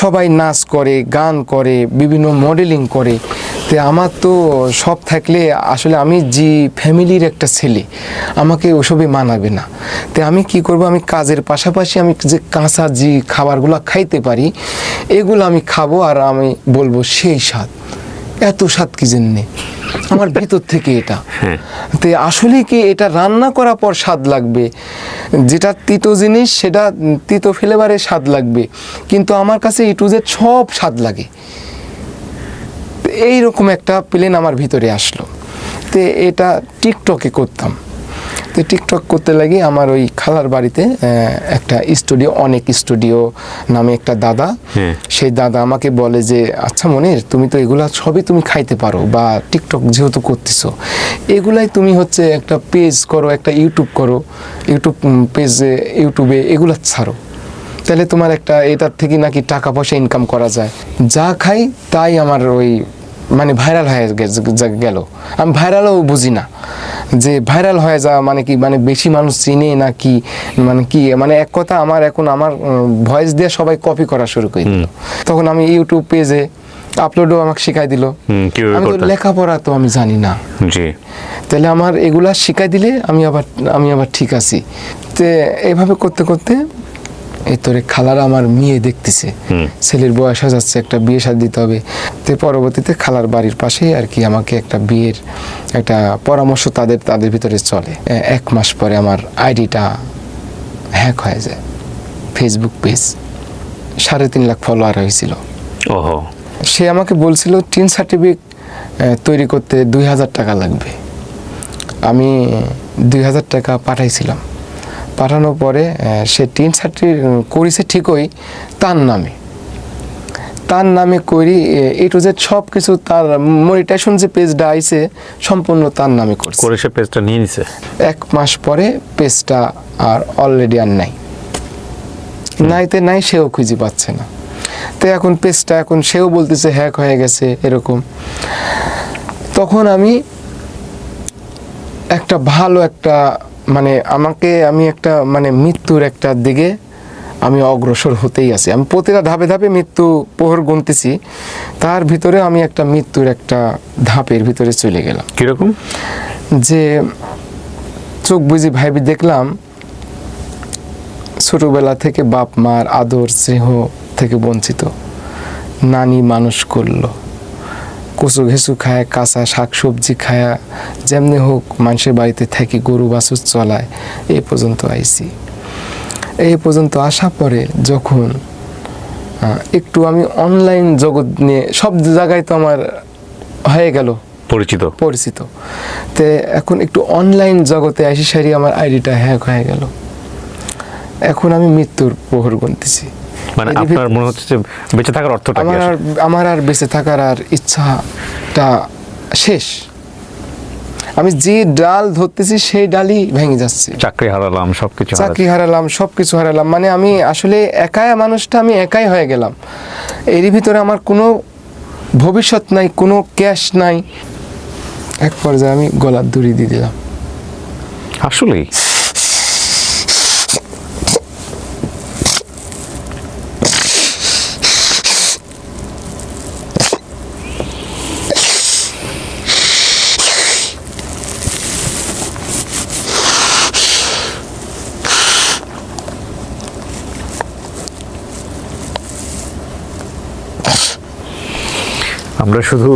সবাই নাচ করে, গান করে, বিভিন্ন মডেলিং করে, তো আমার তো সব থাকলে আসলে আমি যে ফ্যামিলির একটা ছেলে, আমাকে ওসবই মানাবে না। তো আমি কি করব, আমি কাজের পাশাপাশি আমি যে কাঁচা যে খাবারগুলো খাইতে পারি, এগুলো আমি খাবো, আর আমি বলবো সেই স্বাদ, এত স্বাদ কি জন্যে আমার ভিতর থেকে এটা। তো আসলে কি এটা রান্না করার পর স্বাদ লাগবে, যেটা তিতো জিনিস সেটা তিতো ফ্লেভারে স্বাদ লাগবে, কিন্তু আমার কাছে A to Z সব স্বাদ লাগে। এইরকম একটা প্লেন আমার ভিতরে আসলো। তো এটা টিকটকে করতাম। তো টিকটক করতে লাগি আমার ওই খালার বাড়িতে একটা স্টুডিও, অনেক স্টুডিও নামে একটা দাদা, সেই দাদা আমাকে বলে যে আচ্ছা মনির, তুমি তো এগুলা সবই তুমি খাইতে পারো, বা টিকটক যেহেতু করতেছো এগুলাই তুমি হচ্ছে একটা পেজ করো, একটা ইউটিউব করো, ইউটিউব পেজে ইউটিউবে এগুলা ছাড়ো, তাহলে তোমার একটা এটার থেকে নাকি টাকা পয়সা ইনকাম করা যায়। যা খাই তাই আমার ওই মানে ভাইরাল হয়ে গেল। আমি ভাইরালও বুঝি না যে ভাইরাল হয়ে যাওয়া মানে কি, মানে বেশি মানুষ চিনে না কি, মানে কি, মানে এক কথা আমার এখন আমার ভয়েস দিয়ে সবাই কপি করা শুরু করে দিল। তখন আমি ইউটিউব পেজে আপলোডও আমাকে শিখাই দিল। আমি তো লেখাপড়া তো আমি জানি না, তাহলে আমার এগুলা শিখাই দিলে আমি আবার ঠিক আছি। তো এইভাবে করতে করতে এই তোরে খালারা আমার মেয়ে দেখতেছে, ছেলের বয়স হয়ে যাচ্ছে, একটা বিয়ে শাদী দিতে হবে। তো পরবর্তীতে খালার বাড়ির পাশেই আর কি আমাকে একটা বিয়ের একটা পরামর্শ তাদের ভিতরে চলে। 1 মাস পরে আমার আইডিটা হ্যাক হয়ে যায়, ফেসবুক পেজ 3.5 লাখ ফলোয়ার হয়েছিল। সে আমাকে বলছিল টিন সার্টিফিকেট তৈরি করতে 2000 টাকা লাগবে। আমি 2000 টাকা পাঠাইছিলাম। পাঠানোর পরে সে টিন সার্টিফিকেট করেছে ঠিকই তার নামে করি, এ টু জেড সব কিছু, তার মনিটাইজেশন যে পেজটা আইছে সম্পূর্ণ তার নামে করে সে পেজটা নিয়ে নিছে। 1 মাস পরে পেজটা আর অলরেডি আর নাই, সেও খুঁজে পাচ্ছে না। তো এখন পেজটা এখন সেও বলতেছে হ্যাক হয়ে গেছে এরকম। তখন আমি একটা ভালো একটা মানে আমি একটা মানে মৃত্যুর একটা দিকে আমি অগ্রসর হতেই আছি। আমি প্রতিটা ধাপে ধাপে মৃত্যু প্রহর গুনতেছি, তার ভিতরে আমি একটা মৃত্যুর একটা ধাপের ভিতরে চলে গেলাম। কিরকম? যে চোখ বুঝি ভাইবি দেখলাম ছোটবেলা থেকে বাপ মার আদর স্নেহ থেকে বঞ্চিত, নানি মানুষ করলো, কচু ঘেঁচু খায়, কাঁচা শাক সবজি খায়া যেমনি হোক মানুষের বাড়িতে থাকি, গরু বাছুর চলায় এই পর্যন্ত আইছি। এই পর্যন্ত আসা পরে যখন একটু আমি অনলাইন জগৎ নিয়ে সব জায়গায় তো আমার হয়ে গেল পরিচিত, তো এখন একটু অনলাইন জগতে আসি সারি আমার আইডিটা হ্যাক হয়ে গেল। এখন আমি মৃত্যুর প্রহর গুনতেছি। মানে আপনার মনে হচ্ছে যে বেঁচে থাকার অর্থটা কি? আমার আর বেঁচে থাকার আর ইচ্ছাটা শেষ। আমি যে ডাল ধরতেছি সেই ডালই ভেঙে যাচ্ছে। চাকরি হারালাম, সবকিছু হারালাম, মানে আমি আসলে মানুষটা আমি একাই হয়ে গেলাম। এরই ভিতরে আমার কোনো ভবিষ্যৎ নাই, কোনো ক্যাশ নাই। এক পর্যায়ে আমি গলার দড়ি দিয়ে দিলাম। আসলেই আমরা শুধু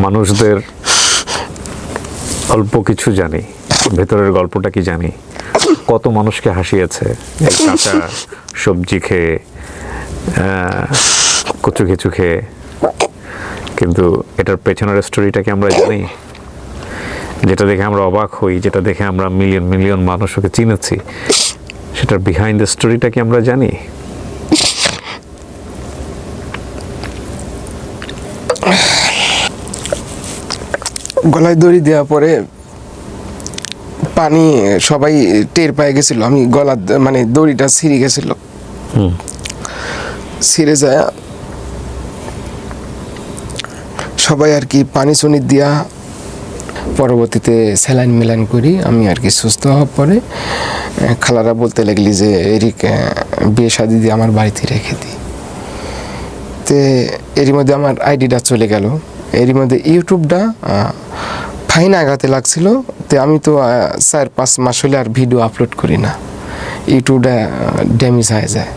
মানুষদের অল্প কিছু জানি, ভেতরের গল্পটা কি জানি। কত মানুষকে হাসিয়েছে এই কাঁচা সবজি খেয়ে, কচু ঘেঁচু খেয়ে, কিন্তু এটার পেছনের স্টোরিটা কি আমরা জানি? যেটা দেখে আমরা অবাক হই, যেটা দেখে আমরা মিলিয়ন মিলিয়ন মানুষকে চিনেছি, সেটার বিহাইন্ড দ্য স্টোরিটা কি আমরা জানি? গলায় দড়ি দেওয়ার পরে পানি সবাই টের পেয়ে গেছিল, আমি গলা মানে দড়িটা ছিঁড়ে গেছিল। ছিঁড়ে যায় সবাই আর কি পানি চুনি দিয়া, পরবর্তীতে স্যালাইন মিলাইন করি আমি আর কি সুস্থ হওয়ার পরে খালারা বলতে লাগলি যে এরিক বিয়ে শাদি দিয়ে আমার বাড়িতে রেখে দিই। তো এরই মধ্যে আমার আইডিটা চলে গেল। এরই মধ্যে ইউটিউবটা ফাইন আগাতে লাগছিল। তো আমি তো 4-5 মাস হলে আর ভিডিও আপলোড করি না, ইউটিউবটা ড্যামেজ হয়ে যায়।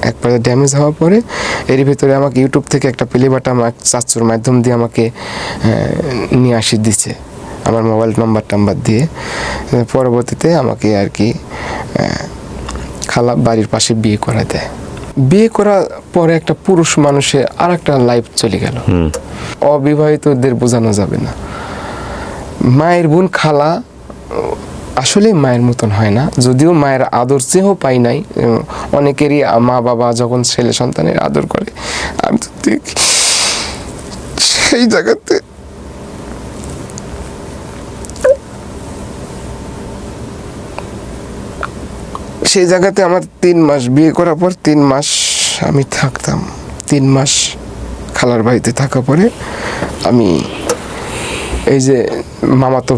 একবারে ড্যামেজ হওয়ার পরে এর ভিতরে আমাকে ইউটিউব থেকে একটা প্লে বাটন আমার চাচুর মাধ্যম দিয়ে আমাকে নিয়ে আসি দিচ্ছে, আমার মোবাইল নাম্বার দিয়ে। পরবর্তীতে আমাকে আর কি খালা বাড়ির পাশে বিয়ে করা দেয়। বিয়ে করার পরে একটা পুরুষ মানুষের আর একটা লাইফ চলে গেল। অবিবাহিতদের বোঝানো যাবে না। মায়ের বোন খালা আসলে মায়ের মতন হয় না, যদিও মায়ের আদর চেয়েও পাই নাই। অনেকেরই মা বাবা যখন ছেলে সন্তানের আদর করে, আমি তো দেখি সেই জায়গাতে আমার 3 মাস বিয়ে করার পর 3 মাস আমি থাকতাম। 3 মাস খালার বাড়িতে থাকার পরে আমি এই যে মামাতো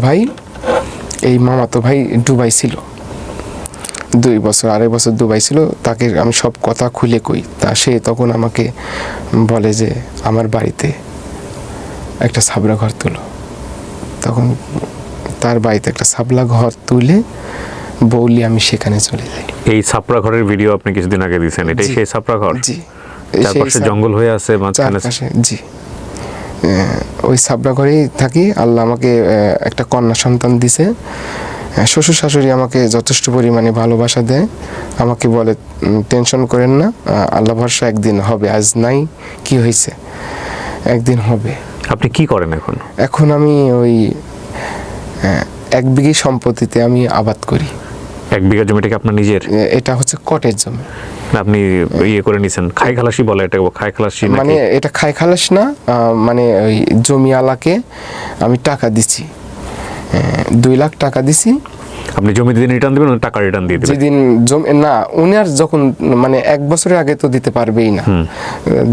ভাই দুবাই ছিল, 2 বছর 2.5 বছর দুবাই ছিল। তাকে আমি সব কথা খুলে কই, তা সে তখন আমাকে বলে যে আমার বাড়িতে একটা সাবলা ঘর তুলো। তখন তার বাড়িতে একটা সাবলা ঘর তুলে বৌলি আমি সেখানে চলে যাই। এই ছাপড়া ঘরের ভিডিও আপনি কিছুদিন আগে দিয়েছেন, এটাই সেই ছাপড়া ঘর? জি, চারপাশে জঙ্গল হয়ে আছে, মাঝখানে জি। ওই সাবরা ঘরেই থাকি। আল্লাহ আমাকে একটা কন্যা সন্তান দিছে। শ্বশুর শাশুড়ি আমাকে যথেষ্ট পরিমাণে ভালোবাসা দেয়, আমাকে বলে টেনশন করেন না, আল্লাহ ভরসা একদিন হবে, আজ নাই কি হয়েছে, একদিন হবে। আপনি কি করেন এখন? এখন আমি ওই 1 বিঘি সম্পত্তিতে আমি আবাদ করি। 1 বিঘা জমিটা কি আপনার নিজের? এটা হচ্ছে কটের জমি। না, আপনি ইয়ে করে নিছেন, খাই খালাসি বলে এটা, খাই খালাসি মানে এটা খাই খালাস না, মানে ওই জমিওয়ালাকে আমি টাকা দিচ্ছি, 2 লাখ টাকা দিছি। আপনি জমি দিন রিটার্ন দিবেন, টাকা রিটার্ন দিয়ে দিবেন? যেদিন জমি না, উনি আর যখন মানে 1 বছরের আগে তো দিতে পারবেই না,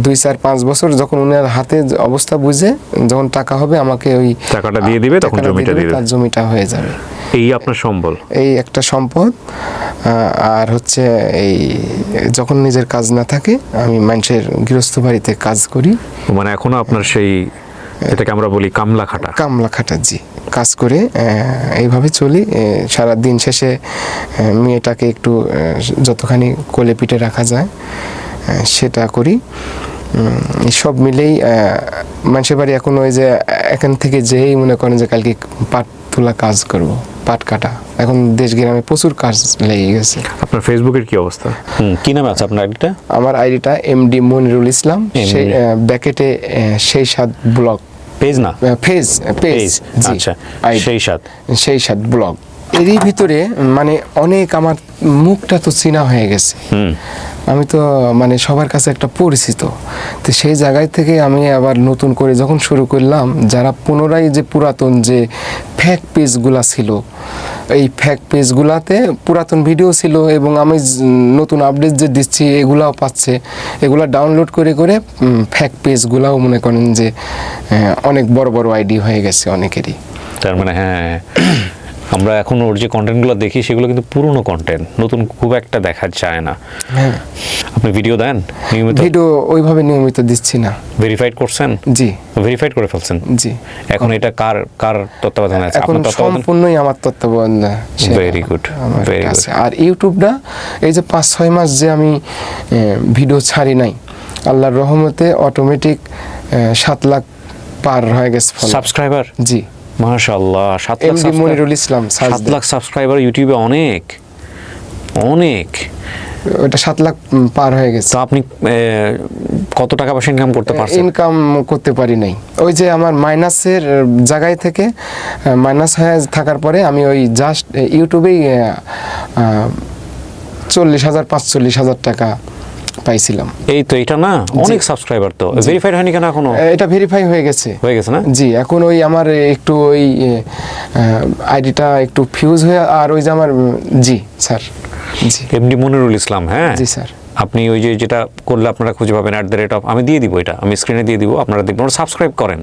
2, 4, 5 বছর যখন উনার হাতে অবস্থা বুঝে যখন টাকা হবে আমাকে ওই টাকাটা দিয়ে দিবে, তখন জমিটা দিয়ে দিবে, তার জমিটা হয়ে যাবে। এই আপনার সম্বল, এই একটা সম্পদ। আর হচ্ছে এই যখন নিজের কাজ না থাকে আমি মানুষের গৃহস্থ বাড়িতে কাজ করি। মানে এখনো আপনার সেই, এটাকে আমরা বলি কামলা খাটা, জি, কাজ করে এইভাবে চলি। সারা দিন শেষে মেয়েটাকে একটু যতখানি কোলে পিঠে রাখা যায় সেটা করি। সব মিলেই মানুষের বাড়ি এখন ওই যে এখান থেকে যেই মনে করেন যে কালকে পাট তোলা কাজ করব, পাট কাটা, এখন দেশ গ্রামে প্রচুর কাজ লেগে গেছে। আপনার ফেসবুকের কি অবস্থা? কি নাম আছে আপনার আইডিটা? আমার আইডিটা এমডি মনিরুল ইসলাম, সেই ব্যাকেটে সেই সাত ব্লগ পেজ, না পেজ, আচ্ছা, সেই সাত ব্লগ। এরই ভিতরে মানে অনেক আমার মুখটা তো চেনা হয়ে গেছে, আমি তো মানে সবার কাছে একটা পরিচিত। তো সেই জায়গায় থেকে আমি আবার নতুন করে যখন শুরু করলাম, যারা পুনরায় যে পুরাতন যে ফ্যাক পেজগুলা ছিল, এই ফ্যাক পেজগুলাতে পুরাতন ভিডিও ছিল এবং আমি নতুন আপডেট যে দিচ্ছি এগুলাও পাচ্ছে, এগুলা ডাউনলোড করে করে ফ্যাক পেজগুলাও মনে করেন যে অনেক বড় বড় আইডি হয়ে গেছে অনেকেরই। তার মানে হ্যাঁ, আমরা এখন ওর যে কন্টেন্টগুলো দেখি সেগুলো কিন্তু পুরনো কন্টেন্ট, নতুন খুব একটা দেখা যায় না। হ্যাঁ, আপনি ভিডিও দেন নিয়মিত? ভিডিও ওইভাবে নিয়মিত দিচ্ছি না। ভেরিফাইড করছেন? জি, ভেরিফাইড করে ফেলছেন? জি। এখন এটা কার তত্ত্বাবধানে আছে? এখন সম্পূর্ণই আমার তত্ত্বাবধানে। Very good, very good. আর ইউটিউবটা এই যে 5-6 মাস যে আমি ভিডিও ছাড়ি নাই, আল্লাহর রহমতে অটোমেটিক 7 লাখ পার হয়ে গেছে সাবস্ক্রাইবার। জি, মাশাআল্লাহ। 7 লাখ এমডি মনিরুল ইসলাম, 7 লাখ সাবস্ক্রাইবার ইউটিউবে অনেক। ওটা 7 লাখ পার হয়ে গেছে। তো আপনি কত টাকা পয়সা ইনকাম করতে পারছেন? ইনকাম করতে পারি নাই, ওই যে আমার মাইনাসের জায়গায় থেকে মাইনাস হয়ে থাকার পরে আমি ওই জাস্ট ইউটিউবেই 40,000-45,000 টাকা পাইছিলাম। এই তো, এটা না অনেক সাবস্ক্রাইবার, তো ভেরিফাইড হয়নি কেন এখনো? এটা ভেরিফাই হয়ে গেছে না? জি, এখন ওই আমার একটু ওই আইডিটা একটু ফিউজ হয়ে, আর ওই যে আমার, জি স্যার, জি, এমডি মনিরুল ইসলাম। হ্যাঁ জি স্যার। আপনি ওই যে যেটা করলে আপনারা খুঁজে পাবেন @, আমি দিয়ে দিব, এটা আমি স্ক্রিনে দিয়ে দিব, আপনারা দেখবেন, সাবস্ক্রাইব করেন।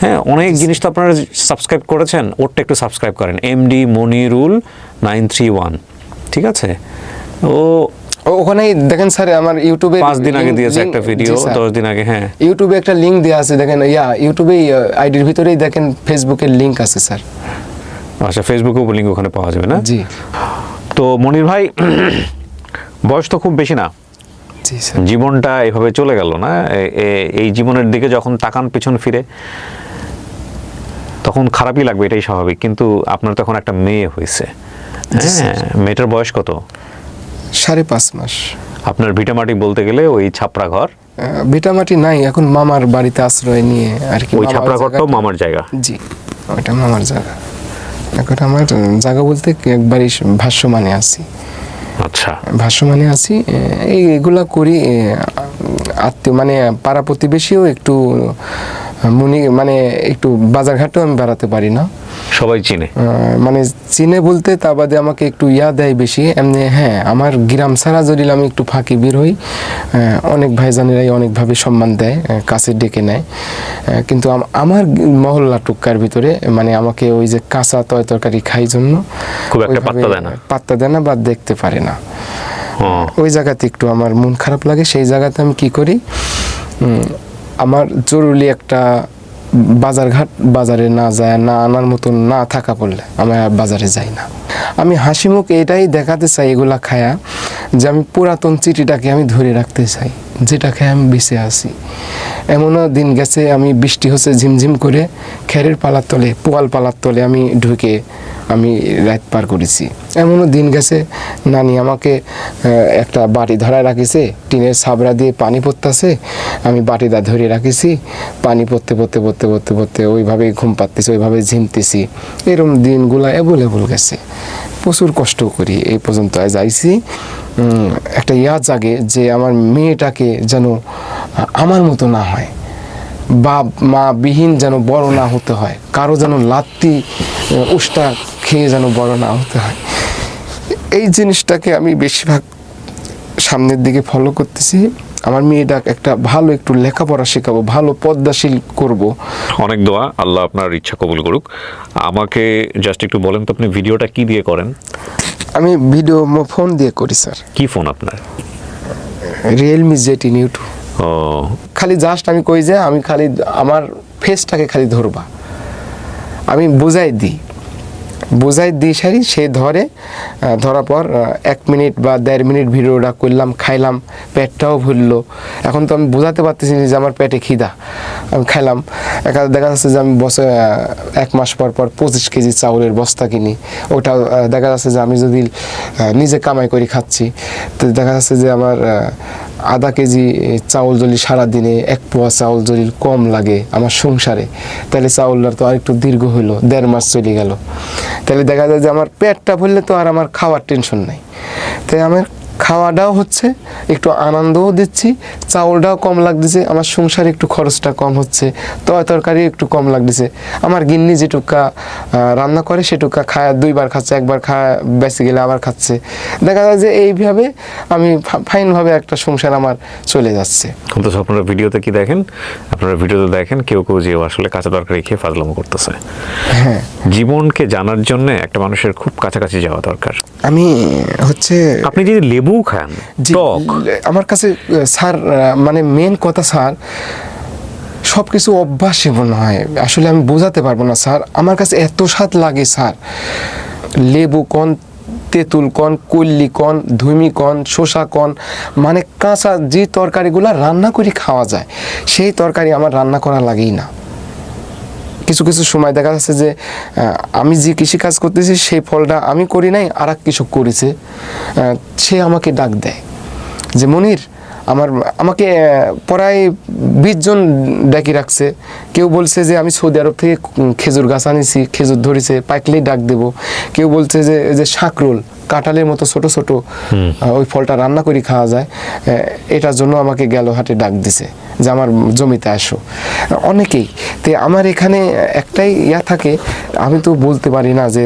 হ্যাঁ, অনেক জিনিস তো আপনারা সাবস্ক্রাইব করেছেন, ওরটা একটু সাবস্ক্রাইব করেন, এমডি মনিরুল 931, ঠিক আছে? ওখানেই দেখেন স্যার, আমার ইউটিউবে 5 দিন আগে দিয়েছে একটা ভিডিও, 10 দিন আগে। হ্যাঁ, ইউটিউবে একটা লিংক দেওয়া আছে, দেখেন ইউটিউবে আইডির ভিতরেই দেখেন ফেসবুকের লিংক আছে স্যার। আচ্ছা, ফেসবুকেও লিংক ওখানে পাওয়া যাবে না? জি। তো মনির ভাই, বয়স তো খুব বেশি না, জি স্যার। জীবনটা এভাবে চলে গেল না, এই জীবনের দিকে যখন তাকান পেছন ফিরে তখন খারাপই লাগবে, এটাই স্বাভাবিক। কিন্তু আপনার তখন একটা মেয়ে হয়েছে, হ্যাঁ, মেয়েটার বয়স কত? 5.5 মাস। আপনার ভিটামাটি বলতে গেলে ওই ছাপড়া ঘর? ভিটামাটি নাই, এখন মামার বাড়িতে আশ্রয় নিয়ে আর কি। ওই ছাপড়া ঘরটাও মামার জায়গা? জি, ওইটা মামার জায়গা। এখন আমার জায়গা বলতে একবারই ভাষ্যমানে আছি। আচ্ছা, ভাষ্যমানে আছি, এইগুলা করি। আত্মীয় মানে পাড়া প্রতিবেশীও একটু মানে একটু বাজারঘাটেও আমি বেড়াতে পারি না, সবাই চিনে। মানে চিনে বলতে তা বাদে আমাকে একটু দেয় বেশি এমনি। হ্যাঁ, আমার গ্রাম ছাড়া যদি আমি একটু ফাঁকি বের হই, অনেক ভাইজানেরাই অনেকভাবে সম্মান দেয়, কাছে ডেকে নেয়। কিন্তু আমার মহল্লা টুক্কার ভিতরে মানে আমাকে ওই যে কাঁচা তরকারি খাই জন্য খুব একটা ওইভাবে পাত্তা দেয় না বা দেখতে পারে না। ওই জায়গাতে একটু আমার মন খারাপ লাগে। সেই জায়গাতে আমি কি করি, আমার জরুরি একটা বাজারে না যায়, না আনার মতন না থাকা পড়লে আমি আর বাজারে যাই না। আমি হাসি মুখ এটাই দেখাতে চাই এগুলা খায়া, যে আমি পুরাতন চিঠিটাকে আমি ধরে রাখতে চাই, যেটা খেয়ে আমি বেঁচে আছি। এমনও দিন গেছে, আমি বৃষ্টি হচ্ছে ঝিমঝিম করে, খেরের পালার তলে, পোয়াল পালার তলে আমি ঢুকে আমি রাত পার করেছি। এমনও দিন গেছে, নানি আমাকে একটা বাটি ধরায় রাখিছে, টিনের ছাবড়া দিয়ে পানি পড়তেছে, আমি বাটিটা ধরে রাখিছি, পানি পড়তে পড়তে পড়তে পড়তে পড়তে ওইভাবেই ঘুম পাচ্তেছি, ওইভাবে ঝিমতেছি। এরকম দিনগুলো অ্যাভেলেবল গেছে। প্রচুর কষ্ট করি এই পর্যন্ত যাইছি। একটা জাগে যে আমার মেয়েটাকে যেন আমার মতো না হয়, বাপ মা বিহীন যেন বড় না হতে হয়, কারো যেন লাত্তি উষ্টা খেয়ে যেন বড় না হতে হয়। এই জিনিসটাকে আমি বেশিরভাগ সামনের দিকে ফলো করতেছি। আমার মেয়েটা একটা ভালো একটু লেখাপড়া শেখাবো, ভালো পদ্মাশীল করব। অনেক দোয়া, আল্লাহ আপনার ইচ্ছা কবুল করুক। আমাকে জাস্ট একটু বলেন তো, আপনি ভিডিওটা কি দিয়ে করেন? আমি ভিডিও ফোন দিয়ে করি স্যার। কি ফোন আপনার? Realme Z10 U2। ও, খালি জাস্ট আমি কই যে আমি খালি আমার ফেসটাকে খালি ধরবা, আমি বুঝাই দিই সারি, সে ধরে। ধরার পর 1 মিনিট বা 1.5 মিনিট ভিডিওটা করলাম, খাইলাম, পেটটাও ভরলো। এখন তো আমি বোঝাতে পারতেছি না যে আমার পেটে খিদা, আমি খাইলাম। দেখা যাচ্ছে যে আমি 1 মাস পর 25 কেজি চাউলের বস্তা কিনি। ওটা দেখা যাচ্ছে যে আমি যদি নিজে কামাই করে খাচ্ছি, তো দেখা যাচ্ছে যে আমার আধা কেজি চাউল যদি সারাদিনে 1 পোয়া চাউল যদি কম লাগে আমার সংসারে, তাহলে চাউলটা তো আর একটু দীর্ঘ হইলো, 1.5 মাস চলে গেল। তাহলে দেখা যায় যে আমার পেটটা ভরলে তো আর আমার খাওয়ার টেনশন নাই। তাই আমার খাওয়াটাও হচ্ছে, একটু আনন্দও দিচ্ছি, চাউলটাও কম লাগতেছে, আমার সংসারে একটু খরচটা কম হচ্ছে, তরকারি একটু কম লাগতেছে। আমার গিন্নি যেটুকা রান্না করে সেটুকা খায়, 2 বার খাচ্ছে, 1 বার খায় বেঁচে গেলে আবার খাচ্ছে। দেখা যায় যে এইভাবে আমি ফাইনভাবে একটা সংসার আমার চলে যাচ্ছে। কিন্তু আপনারা ভিডিওতে কি দেখেন? আপনারা ভিডিওতে দেখেন কেউ যে আসলে কাঁচা তরকারি খেয়ে ফাজলামো করতেছে। হ্যাঁ, জীবনকে জানার জন্য একটা মানুষের খুব কাছাকাছি যাওয়া দরকার। আমি হচ্ছে আপনি যদি লেবু খান, টক, আমার কাছে স্যার মানে মেন কথা স্যার, সব কিছু অভ্যাসে মনে হয়, আসলে আমি বোঝাতে পারবো না স্যার। আমার কাছে এত স্বাদ লাগে স্যার, লেবু কন, তেঁতুল কন, কল্লি কন, ধুমি কন, শসা কন, মানে কাঁচা যে তরকারিগুলো রান্না করে খাওয়া যায় সেই তরকারি আমার রান্না করা লাগেই না। কিছু কিছু সময় দেখা যাচ্ছে যে আমি যে কৃষিকাজ করতেছি সেই ফলটা আমি করি নাই, আর এক কৃষক করেছে, সে আমাকে ডাক দেয় যে মনির, আমাকে প্রায় 20 জন ডাকি রাখছে। কেউ বলছে যে আমি সৌদি আরব থেকে খেজুর গাছ আনিছি, খেজুর ধরেছে, পাইকলেই ডাক দেব। কেউ বলছে যে শাকরোল, কাঁঠালের মতো ছোট ছোট ওই ফলটা রান্না করে খাওয়া যায়, এটার জন্য আমাকে গেল হাটে ডাক দিছে যে আমার জমিতে আসো। অনেকেই তো আমার এখানে একটাই থাকে, আমি তো বলতে পারি না যে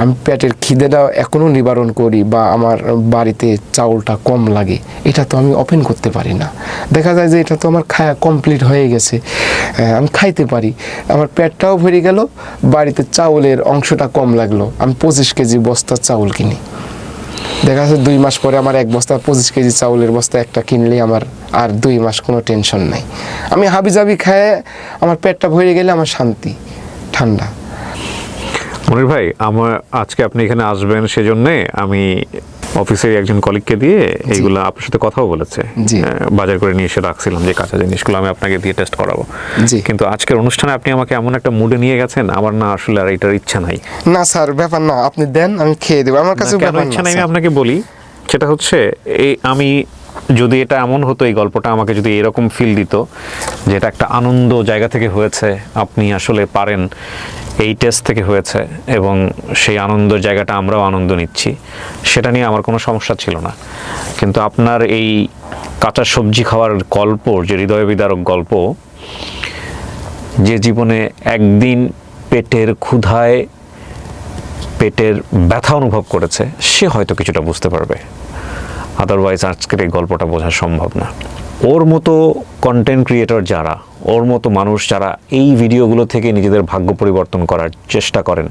আমি পেটের খিদেটা এখনও নিবারণ করি বা আমার বাড়িতে চাউলটা কম লাগে, এটা তো আমি ওপেন করতে পারি না। দেখা যায় যে এটা তো আমার খাওয়া কমপ্লিট হয়ে গেছে, আমি খাইতে পারি, আমার পেটটাও ভরে গেল, বাড়িতে চাউলের অংশটা কম লাগলো, আমি 25 কেজি বস্তার চাউল কিনি। দেখা যাচ্ছে 2 মাস পরে আমার 1 বস্তা 25 কেজি চাউলের বস্তা একটা কিনলেই আমার আর 2 মাস কোনো টেনশন নাই। আমি হাবিজাবি খায় আমার পেটটা ভরে গেলে আমার শান্তি, ঠান্ডা। মনির ভাই, আমার আজকে আপনি এখানে আসবেন সেজন্যে আমি অফিসের একজন কলিগকে দিয়ে এইগুলো আপনার সাথে কথাও বলেছে, বাজার করে নিয়ে এসে রাখছিলাম যে কাঁচা জিনিসগুলো আমি আপনাকে দিয়ে টেস্ট করাবো। কিন্তু আজকের অনুষ্ঠানে আপনি আমাকে এমন একটা মুডে নিয়ে গেছেন, আমার না আসলে আর এটার ইচ্ছা নাই। না স্যার, ব্যাপার না, আপনি দেন, আমি খেয়ে দেবো। আমার কাছে ইচ্ছা নাই, আমি আপনাকে বলি, সেটা হচ্ছে এই আমি যদি এটা এমন হতো, এই গল্পটা আমাকে যদি এরকম ফিল দিত যে এটা একটা আনন্দ জায়গা থেকে হয়েছে, আপনি আসলে পারেন, এই টেস্ট থেকে হয়েছে এবং সেই আনন্দের জায়গাটা আমরাও আনন্দ নিচ্ছি, সেটা নিয়ে আমার কোনো সমস্যা ছিল না। কিন্তু আপনার এই কাঁচা সবজি খাওয়ার গল্প, যে হৃদয় বিদারক গল্প, যে জীবনে একদিন পেটের ক্ষুধায় পেটের ব্যথা অনুভব করেছে, সে হয়তো কিছুটা বুঝতে পারবে, আদারওয়াইজ আজকের এই গল্পটা বোঝা সম্ভব না। ওর মতো কন্টেন্ট ক্রিয়েটর যারা, ওর মতো মানুষ যারা এই ভিডিওগুলো থেকে নিজেদের ভাগ্য পরিবর্তন করার চেষ্টা করেন,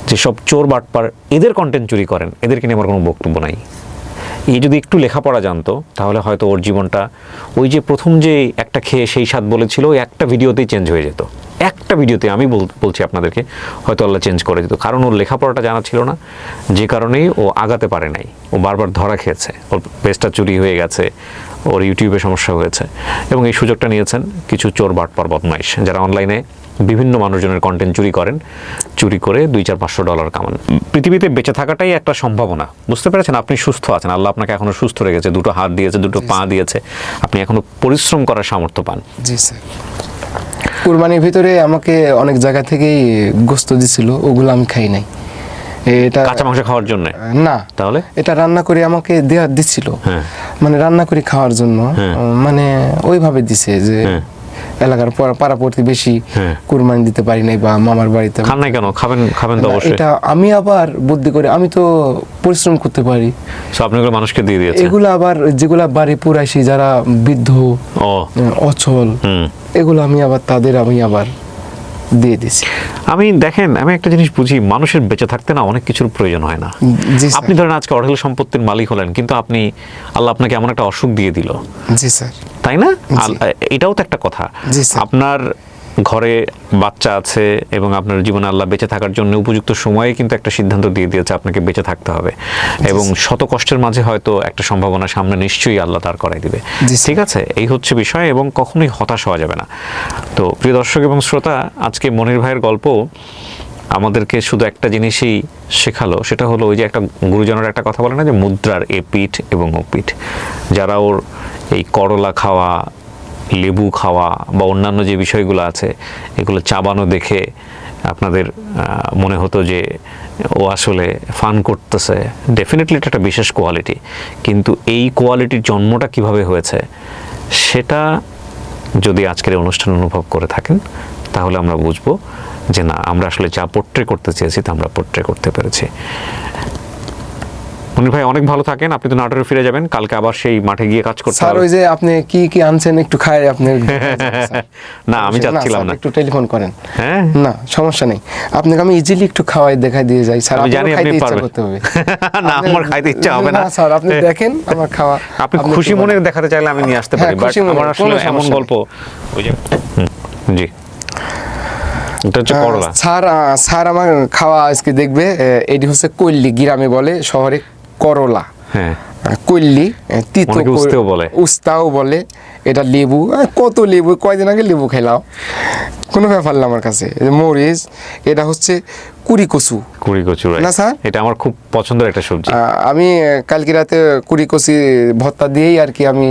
যেসব চোর বাটপার এদের কন্টেন্ট চুরি করেন, এদেরকে নিয়ে আমার কোনো বক্তব্য নাই। এই যদি একটু লেখাপড়া জানতো তাহলে হয়তো ওর জীবনটা ওই যে প্রথম যে একটা খেয়ে সেই স্বাদ বলেছিল, ওই একটা ভিডিওতেই চেঞ্জ হয়ে যেত। একটা ভিডিওতে, আমি বলছি আপনাদেরকে, হয়তো আল্লাহ চেঞ্জ করে দিত। কারণ ওর লেখাপড়াটা জানা ছিল না, যে কারণেই ও আগাতে পারে নাই। ও বারবার ধরা খেয়েছে, ওর পেজটা চুরি হয়ে গেছে, ওর ইউটিউবে সমস্যা হয়েছে, এবং এই সুযোগটা নিয়েছেন কিছু চোর বাটপার বদমাইশ, যারা অনলাইনে বিভিন্ন মানুষজনের কন্টেন্ট চুরি করেন, চুরি করে $200-500 কামান। পৃথিবীতে বেঁচে থাকাটাই একটা সম্ভাবনা, বুঝতে পেরেছেন? আপনি সুস্থ আছেন, আল্লাহ আপনাকে এখনো সুস্থ রেখেছে, দুটো হাত দিয়েছে, দুটো পা দিয়েছে, আপনি এখনো পরিশ্রম করার সামর্থ্য পান। জি স্যার। কুরবানির ভিতরে আমাকে অনেক জায়গা থেকেই গোস্ত দিছিল, ওগুলো আমি খাই নাই। এটা কাঁচা মাংস খাওয়ার জন্য না, তাহলে এটা রান্না করে আমাকে দিচ্ছিল, হ্যাঁ, মানে রান্না করে খাওয়ার জন্য, হ্যাঁ। মানে ওইভাবে দিছে যে হ্যাঁ। এলাকার পাড়া প্রতিবেশী হ্যাঁ। কুরবানি দিতে পারি নাই, বা মামার বাড়িতে। খান নাই কেন? খাবেন তো না, অবশ্যই। এটা আমি আবার বুদ্ধি করে, আমি তো পরিশ্রম করতে পারি, সো আপনি এগুলো মানুষকে দিয়ে দিয়েছেন। এগুলো আবার যেগুলা বাড়ি পুরাইছি, যারা বৃদ্ধ, ও, অচল, হুম। এগুলো আমি আবার দিয়ে দিছি। দেখেন, আমি একটা জিনিস বুঝি, মানুষের বেঁচে থাকতে না অনেক কিছুর প্রয়োজন হয় না। জি স্যার। আপনি ধরেন আজকে অঢেল সম্পত্তির মালিক হলেন, কিন্তু আল্লাহ আপনাকে এমন একটা অসুখ দিয়ে দিল, জি স্যার। তাই না? এটাও তো একটা কথা। জি স্যার। আপনার ঘরে বাচ্চা আছে এবং আপনার জীবনে আল্লাহ বেঁচে থাকার জন্য উপযুক্ত সময়ে কিন্তু একটা সিদ্ধান্ত দিয়ে দিয়েছে আপনাকে বেঁচে থাকতে হবে, এবং শত কষ্টের মাঝে হয়তো একটা সম্ভাবনা সামনে নিশ্চয়ই আল্লাহ তার করাই দিবে। জি স্যার। ঠিক আছে, এই হচ্ছে বিষয়, এবং কখনোই হতাশ হওয়া যাবে না। তো প্রিয় দর্শক এবং শ্রোতা, আজকে মনির ভাইয়ের গল্প আমাদেরকে শুধু একটা জিনিসই শেখালো, সেটা হলো ওই যে একটা গুরুজনের একটা কথা বলে না, যে মুদ্রার এ পিঠ এবং ও পিঠ। যারা ওর এই করলা খাওয়া, লেবু খাওয়া বা অন্যান্য যে বিষয়গুলো আছে, এগুলো চাবানো দেখে আপনাদের মনে হতো যে ও আসলে ফান করতেছে, ডেফিনেটলি এটা একটা বিশেষ কোয়ালিটি, কিন্তু এই কোয়ালিটির জন্মটা কিভাবে হয়েছে সেটা যদি আজকের এই অনুষ্ঠান অনুভব করে থাকেন, তাহলে আমরা বুঝবো যে না, আমরা আসলে যা পোট্রে করতে চেয়েছি তা আমরা পোট্রে করতে পেরেছি। মনির ভাই, অনেক ভালো থাকেন। আপনি তো নাটোরে ফিরে যাবেন, কালকে আবার সেই মাঠে গিয়ে কাজ করতে স্যার, হবে। ওই যে আপনি কি আনছেন একটু খাই আপনি। না, আমি যাচ্ছিলাম না। একটু টেলিফোন করেন। হ্যাঁ, না, সমস্যা নেই, আপনাকে আমি ইজিলি একটু খাওয়াই দেখাই দিয়ে যাই স্যার। আমি জানি আপনি পারবেন। করতে হবে না, আমার খাইতে ইচ্ছা হবে না স্যার, আপনি দেখেন আমার খাওয়া। আপনি খুশি মনে দেখাতে চাইলে আমি নিয়ে আসতে পারি, বাট আমার আসলে এমন গল্প, ওই যে জি, এটা হচ্ছে করলা। স্যার আমার খাওয়া আজকে দেখবে। এটি হচ্ছে কল্লি, গ্রামে বলে, শহরে করলা। হ্যাঁ, কল্লি, তিতো, অনেকে উস্তেও বলে। উস্তাও বলে। এটা লেবু, কত লেবু, কয়দিন আগে লেবু খেলাম, কোনো ব্যাপার না আমার কাছে। মরিচ, এটা হচ্ছে কুড়ি কচু। না স্যার, এটা আমার খুব পছন্দের একটা সবজি। আমি কালকে রাতে কুড়ি কচি ভর্তা দিয়েই আর কি আমি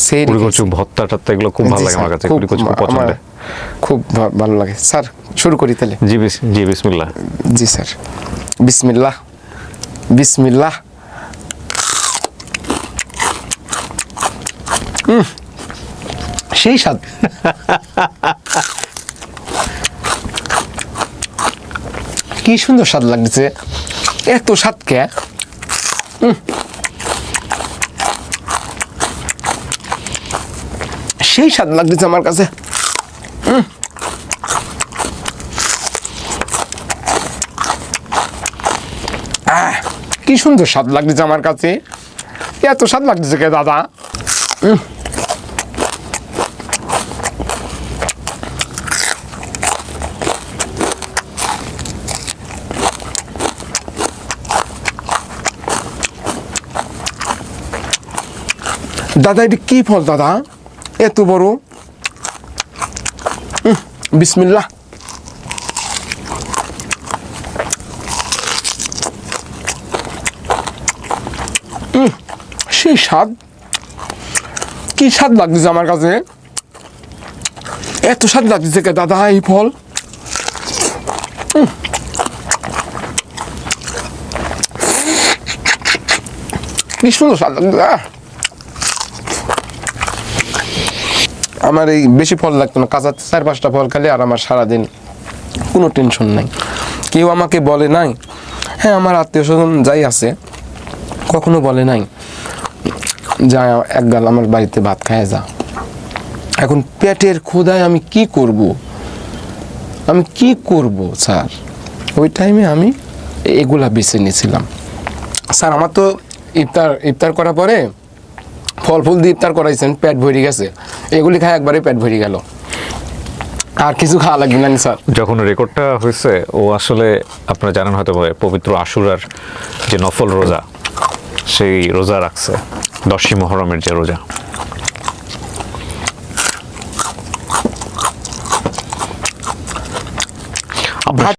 সেই কুড়ি কচু ভর্তা টর্তা এগুলো খুব ভালো লাগে আমার কাছে। কুড়ি কচু খুব পছন্দের, খুব ভালো লাগে। স্যার, শুরু করি তাহলে। জি বিসমিল্লাহ। জি স্যার, বিসমিল্লাহ বিসমিল্লাহ। সেই স্বাদ। কি সুন্দর স্বাদ লাগছে, এত স্বাদ কে। সেই স্বাদ লাগতেছে আমার কাছে। কি সুন্দর স্বাদ লাগতেছে আমার কাছে, এত স্বাদ লাগতেছে কে দাদা। দাদা, এটি কি ফল দাদা, এত বড়? বিসমিল্লাহ। সেই স্বাদ, কি স্বাদ লাগতেছে আমার কাছে, এত স্বাদ লাগতেছে কে দাদা এই ফল। কি সুন্দর স্বাদ লাগছে। আমার এই বেশি ফল লাগতো না, কাঁচা 4-5টা ফল খেলে আর আমার সারাদিন কোনো টেনশন নাই। কেউ আমাকে বলে নাই, হ্যাঁ আমার আত্মীয় স্বজন যাই আছে কখনো বলে নাই যা এক গাল আমার বাড়িতে ভাত খায় যা। এখন পেটের ক্ষুধায় আমি কি করব, স্যার? ওই টাইমে আমি এগুলা বেছে নিয়েছিলাম। স্যার আমার তো ইফতার করার পরে ফল ফুল দিয়ে ইফতার করাইছেন, পেট ভরে গেছে, এগুলি খায় একবারে পেট ভরে গেল, আর কিছু খাওয়া লাগবে না স্যার। যখন রেকর্ডটা হয়েছে ও আসলে আপনারা জানেন হয়তো পবিত্র আশুরার যে নফল রোজা, সেই রোজা রাখছে, 10ই মুহররমের যে রোজা।